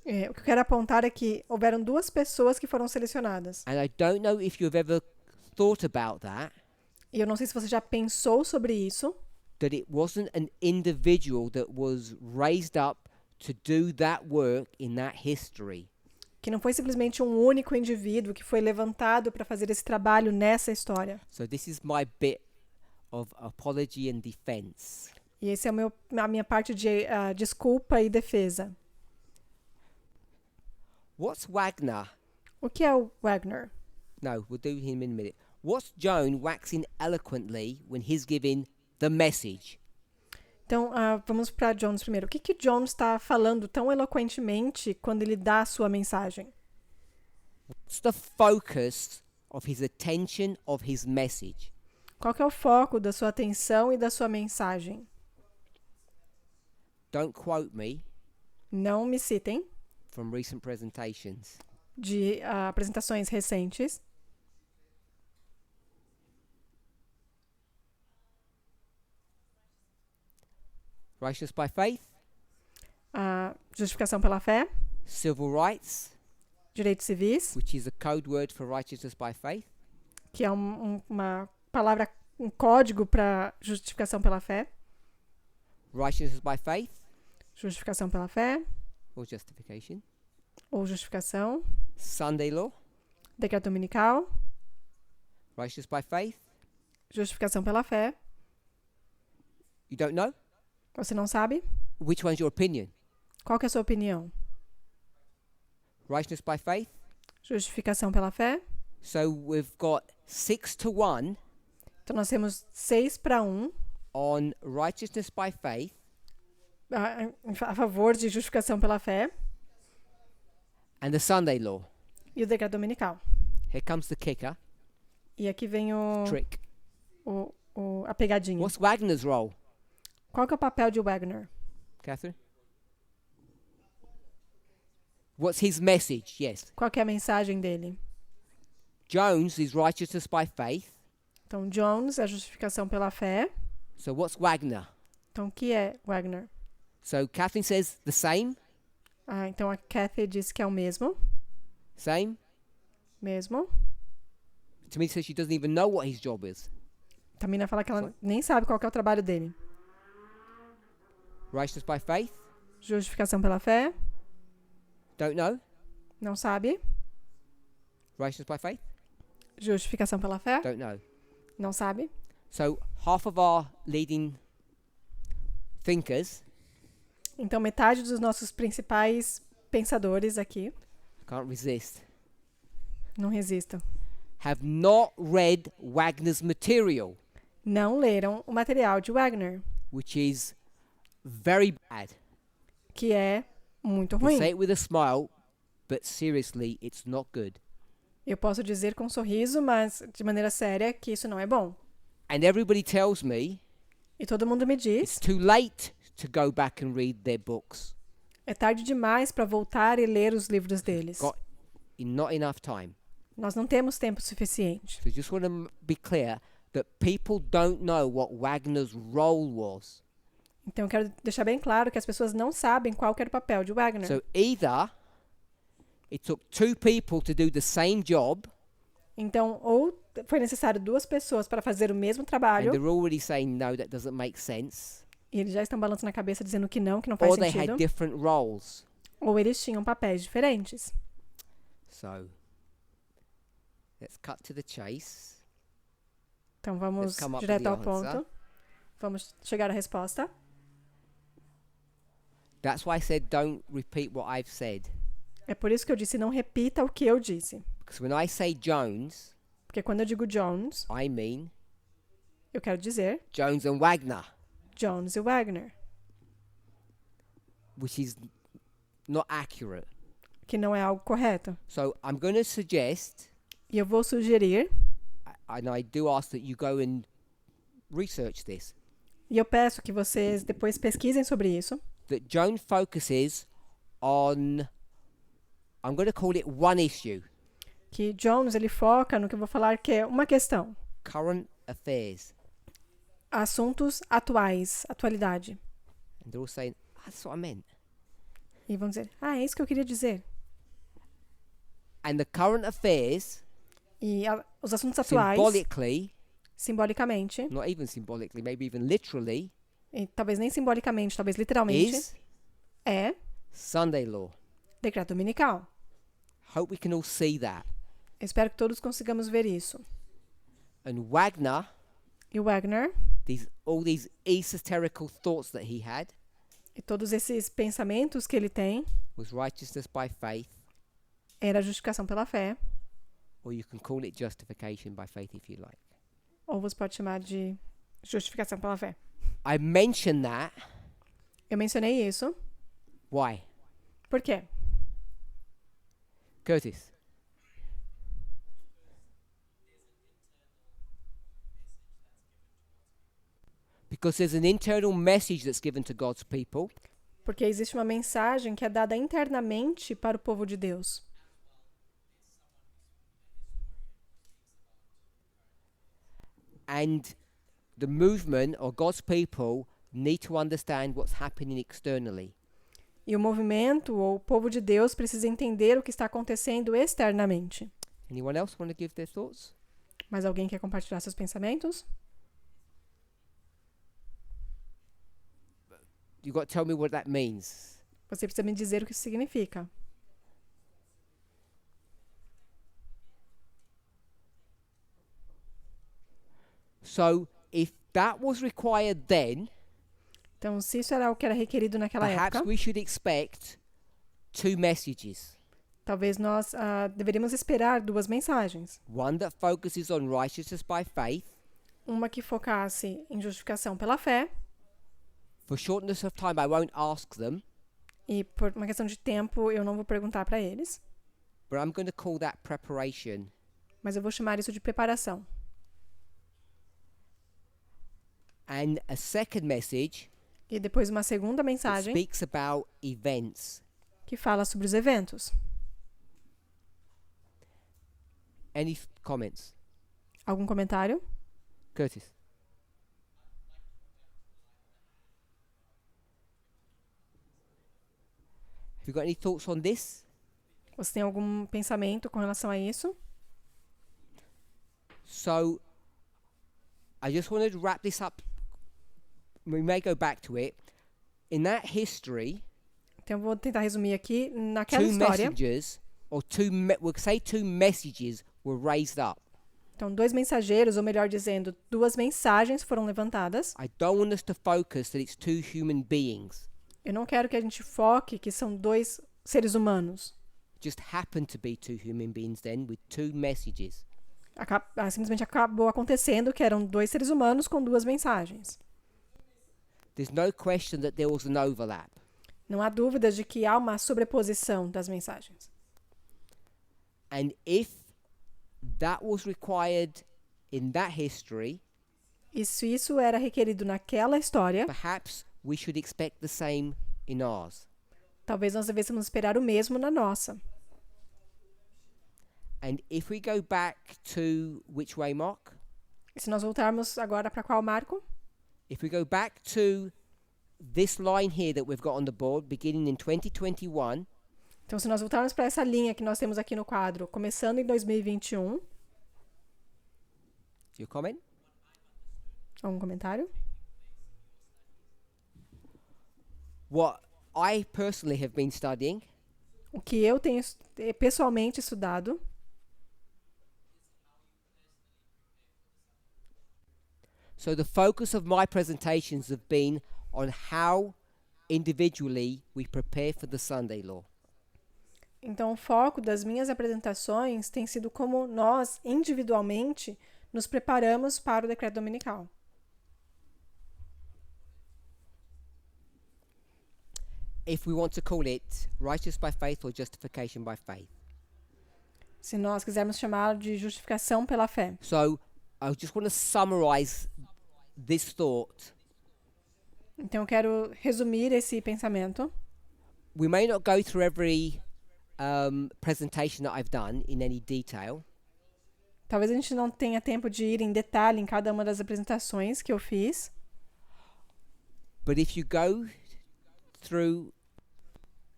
O que eu quero apontar é que houveram duas pessoas que foram selecionadas. And I don't know if you've ever thought about that, E eu não sei se você já pensou sobre isso, that it wasn't an individual that was raised up to do that work in that history. que não foi simplesmente um único indivíduo que foi levantado para fazer esse trabalho nessa história. So this is my bit of apology and defense. E esse é a minha parte de desculpa e defesa. What's Wagner? O que é o Wagner? No, we'll do him in a minute. What's Joan waxing eloquently when he's giving the message? Então, vamos para Jones primeiro. O que Jones está falando tão eloquentemente quando ele dá a sua mensagem? What's the focus of his attention of his message? Qual que é o foco da sua atenção e da sua mensagem? Don't quote me Não me citem from recent presentations. de apresentações recentes. Righteousness by faith, Justificação pela fé, civil rights, direitos civis, which is a code word for righteousness by faith, que é uma palavra, um código para justificação pela fé, righteousness by faith justificação pela fé or justification, ou justificação, Sunday law, decreto dominical, righteousness by faith. justificação pela fé. You don't know? Você não sabe? Which one's your opinion? Qual que é a sua opinião? Righteousness by faith. Justificação pela fé. So we've got 6-1 Então nós temos 6-1 on righteousness by faith, a favor de justificação pela fé and the Sunday law. e o decreto dominical. Here comes the kicker, E aqui vem trick. a pegadinha. What's Wagner's role, Qual que é o papel de Wagner? Catherine? What's his message? Yes. Qual que é a mensagem dele? Jones is righteousness by faith. Então, Jones é a justificação pela fé. So what's Wagner? Então, o que é Wagner? So Catherine says the same. Então, a Kathy diz que é o mesmo. Same. Mesmo. To me, says she doesn't even know what his job is. Tamina fala que ela nem sabe qual que é o trabalho dele. Righteousness by faith. Justificação pela fé. Don't know. Não sabe. Righteousness by faith. Justificação pela fé. Don't know. Não sabe. So half of our leading thinkers, Então, metade dos nossos principais pensadores aqui, can't resist, não resistam, have not read Wagner's material, não leram o material de Wagner, which is very bad. que é muito You say ruim. it with a smile, but seriously, it's not good. Eu posso dizer com um sorriso, mas de maneira séria, que isso não é bom. And everybody tells me E todo mundo me it's diz, too late to go back and read their books. é tarde demais para voltar e ler os livros deles. Got not enough time. Nós não temos tempo suficiente. So just want to be clear that people don't know what Wagner's role was. Então eu quero deixar bem claro que as pessoas não sabem qual que era o papel de Wagner. So either it took two people to do the same job, Então, ou foi necessário duas pessoas para fazer o mesmo and trabalho, they're already saying no, that doesn't make sense, e eles já estão balançando a cabeça dizendo que não faz or they sentido, had different roles. ou eles tinham papéis diferentes. So let's cut to the chase. Então vamos Let's come up direto with ao the answer. ponto. Vamos chegar à resposta. That's why I said don't repeat what I've said. É por isso que eu disse não repita o que eu disse. Because when I say Jones, Porque quando eu digo Jones, I mean eu quero dizer Jones and Wagner, Jones e Wagner, which is not accurate. que não é algo correto. So I'm going to suggest, E eu vou sugerir, and I do ask that you go and research this, e eu peço que vocês depois pesquisem sobre isso, that Jones focuses on, I'm going to call it one issue, que Jones ele foca no que eu vou falar que é uma questão, current affairs. assuntos atuais, atualidade. And they're all saying, that's what I meant. E vão dizer, é isso que eu queria dizer. And the current affairs, E os assuntos atuais, simbolicamente, not even symbolically, maybe even literally, e talvez nem simbolicamente, talvez literalmente, is é Sunday law. decreto dominical. Hope we can all see that. Eu espero que todos consigamos ver isso. And Wagner, E Wagner, all these esoterical thoughts that he had, e todos esses pensamentos que ele tem, was righteousness by faith, era justificação pela fé, or you can call it justification by faith if you like. ou você pode chamar de justificação pela fé. I mention that. Eu mencionei isso. Why? Por quê? Curtis. Because there's an internal message that's given to God's people, Porque existe uma mensagem que é dada internamente para o povo de Deus. and the movement or God's people need to understand what's happening externally. E o movimento ou o povo de Deus precisa entender o que está acontecendo externamente. Anyone else want to give their thoughts? Mas alguém quer compartilhar seus pensamentos? You got to tell me what that means. Você precisa me dizer o que isso significa. So, if that was required then, Então, se isso era o que era requerido naquela perhaps época, we should expect two messages. talvez nós deveríamos esperar duas mensagens. One that focuses on righteousness by faith. Uma que focasse em justificação pela fé, For shortness of time, I won't ask them, e por uma questão de tempo eu não vou perguntar para eles, but I'm going to call that preparation. mas eu vou chamar isso de preparação. And a second message E depois uma segunda that mensagem speaks about events. que fala sobre os eventos. Any comments? Algum comentário? Curtis? Have you got any thoughts on this? Você tem algum pensamento com relação a isso? So, I just wanted to wrap this up. We may go back to it. In that history, Então eu vou tentar resumir aqui. Naquela two história, messengers, or we'll say two messages were raised up. então dois mensageiros, ou melhor dizendo, duas mensagens foram levantadas. I don't want us to focus that it's two human beings. Eu não quero que a gente foque que são dois seres humanos. Just happened to be two human beings then with two messages. Simplesmente acabou acontecendo que eram dois seres humanos com duas mensagens. There's no question that there was an overlap. Não há dúvida de que há uma sobreposição das mensagens. And if that was required in that history, E se isso era requerido naquela história, perhaps we should expect the same in ours. talvez nós devêssemos esperar o mesmo na nossa. And if we go back to which way, Mark? E se nós voltarmos agora para qual marco? If we go back to this line here that we've got on the board, beginning in 2021, Então, se nós voltarmos para essa linha que nós temos aqui no quadro, começando em 2021, your comment? algum comentário? What I personally have been studying O que eu tenho pessoalmente estudado So the focus of my presentations have been on how individually we prepare for the Sunday law. Então, o foco das minhas apresentações tem sido como nós, individualmente, nos preparamos para o decreto dominical. If we want to call it righteous by faith or justification by faith. Se nós quisermos chamá-lo de justificação pela fé. So I just want to summarize this thought. Então, eu quero resumir esse pensamento. We may not go through every presentation that I've done in any detail, Talvez a gente não tenha tempo de ir em detalhe em cada uma das apresentações que eu fiz, but if you go through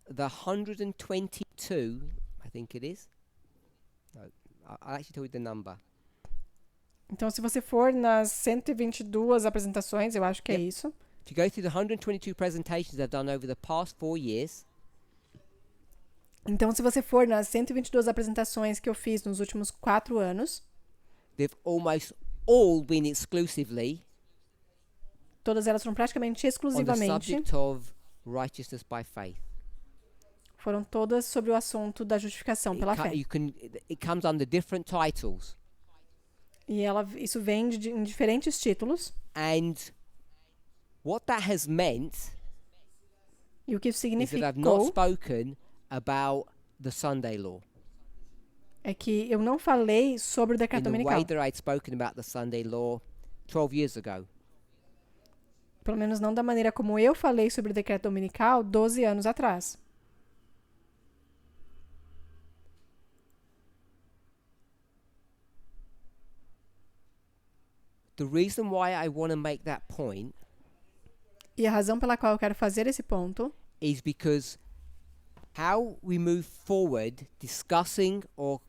the 122, I think it is. No, I'll actually tell you the number. então se você for nas 122 apresentações, eu acho que é Yep. isso. If you go through the 122 presentations I've done over the past 4 years, Então, se você for nas 122 apresentações que eu fiz nos últimos 4 anos, they've almost all been exclusively todas elas foram praticamente on the exclusivamente, subject of righteousness by faith. foram todas sobre o assunto da justificação pela fé. It comes under different titles, E isso vem em diferentes títulos. and what that has meant E o que isso is that I've not significou spoken about the Sunday law é que eu não falei sobre o in decreto the dominical. way that I'd spoken about the Sunday law 12 years ago. Pelo menos não da maneira como eu falei sobre o decreto dominical 12 anos atrás. The reason why I want to make that point E a razão pela qual eu quero fazer esse ponto is because how we move forward discussing or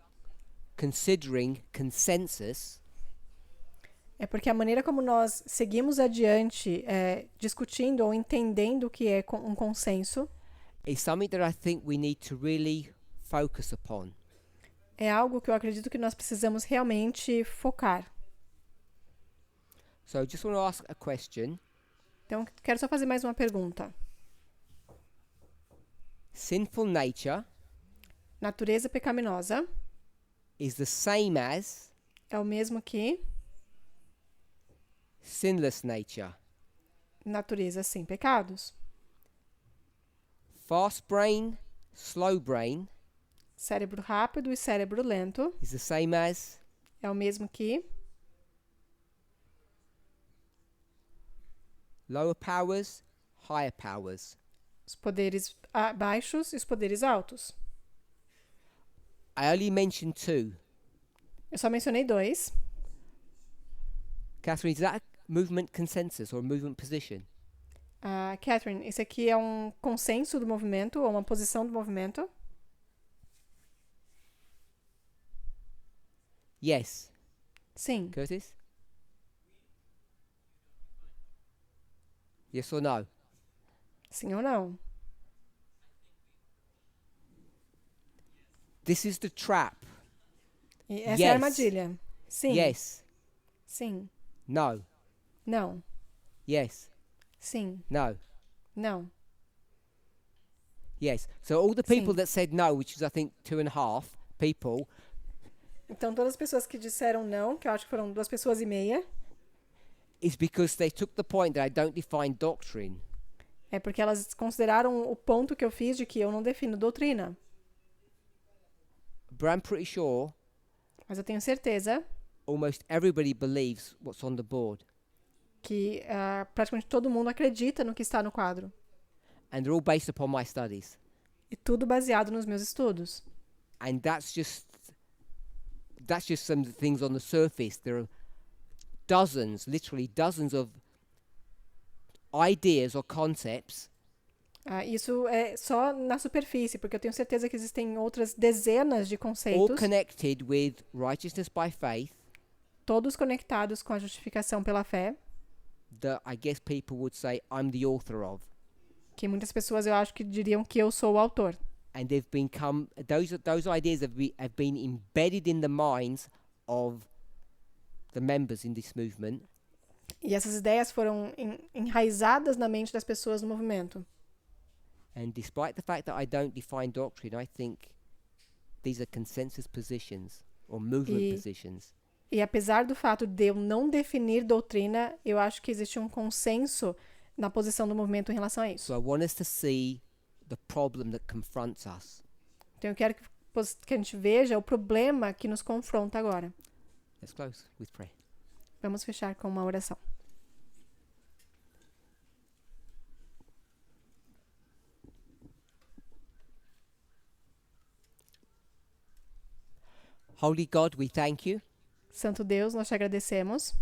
considering consensus é porque a maneira como nós seguimos adiante discutindo ou entendendo o que é um consenso is something that I think we need to really focus upon. é algo que eu acredito que nós precisamos realmente focar. So I just want to ask a question. Então, quero só fazer mais uma pergunta. Sinful nature Natureza pecaminosa is the same as é o mesmo que sinless nature. natureza sem pecados? Fast brain, slow brain Cérebro rápido e cérebro lento is the same as é o mesmo que lower powers, higher powers. os poderes baixos e os poderes altos. I only mentioned 2. Eu só mencionei 2. Catherine, is that a movement consensus or a movement position? Catherine, esse aqui é um consenso do movimento ou uma posição do movimento? Yes. Sim. Curtis? Yes or no? Sim ou não? This is the trap. E essa é Yes. a armadilha. Sim. Yes. Sim. No. Não. Yes. Sim. No. Não. Yes. So all the people Sim. that said no, which is I think 2.5 people, Então, todas as pessoas que disseram não, que eu acho que foram 2,5 pessoas, is because they took the point that I don't define doctrine. é porque elas consideraram o ponto que eu fiz de que eu não defino doutrina. But I'm pretty sure Mas eu tenho certeza almost everybody believes what's on the board. que praticamente todo mundo acredita no que está no quadro. And they're all based upon my studies. E tudo baseado nos meus estudos. And that's just that's just some things on the surface. There are dozens, literally dozens of ideas or concepts Isso é só na superfície, porque eu tenho certeza que existem outras dezenas de all conceitos, connected with righteousness by faith todos conectados com a justificação pela fé, that I guess people would say I'm the author of. que muitas pessoas eu acho que diriam que eu sou o autor. And they've become, those ideas have been embedded in the minds of the members in this movement. E essas ideias foram enraizadas na mente das pessoas no movimento. And despite the fact that I don't define doctrine, I think these are consensus positions or movement positions. E apesar do fato de eu não definir doutrina, eu acho que existe um consenso na posição do movimento em relação a isso. So I want us to see the problem that confronts us. Então eu quero que a gente veja o problema que nos confronta agora. Let's close with prayer. Vamos fechar com uma oração. Holy God, we thank you Santo Deus, nós te agradecemos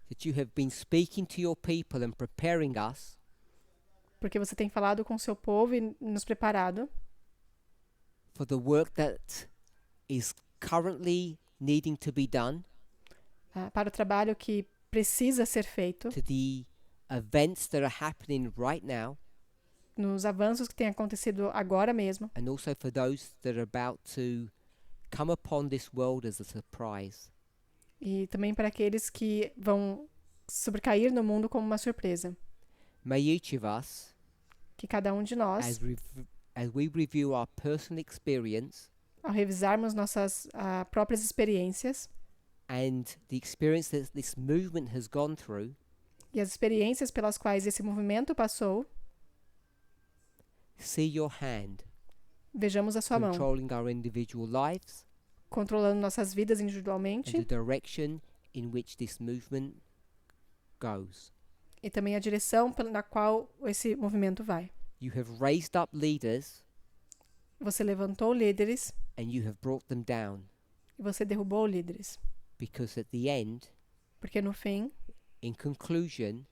that you have been speaking to your people and preparing us porque você tem falado com o seu povo e nos preparado for the work that is currently needing to be done, para o trabalho que precisa ser feito, to the events that are happening right now, nos avanços que têm acontecido agora mesmo, and also for those that are about to come upon this world as a surprise. e também para aqueles que vão sobrecair no mundo como uma surpresa. May each of us, Que cada um de nós, as we review our personal experience ao revisarmos nossas próprias experiências and the experience that this movement has gone through, e as experiências pelas quais esse movimento passou, see your hand vejamos a sua mão, controlling our individual lives controlando nossas vidas and the individualmente direction in which this movement goes. e também a direção na qual esse movimento vai. You have raised up leaders Você levantou líderes and you have brought them down, e você derrubou líderes, because at the end, porque no fim, in conclusion,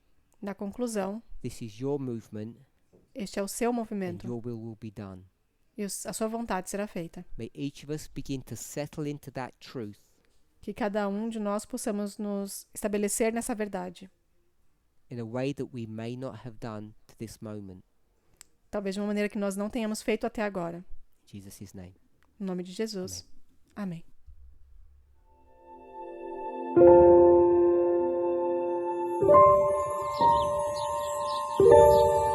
na conclusão, this is your movement este é o seu and movimento your will be done. e a sua vontade será feita. May each of us begin to settle into that truth Que cada um de nós possamos nos estabelecer nessa verdade, in a way that we may not have done to this moment. talvez de uma maneira que nós não tenhamos feito até agora. In Jesus' name. Em nome de Jesus. Amém. Amém.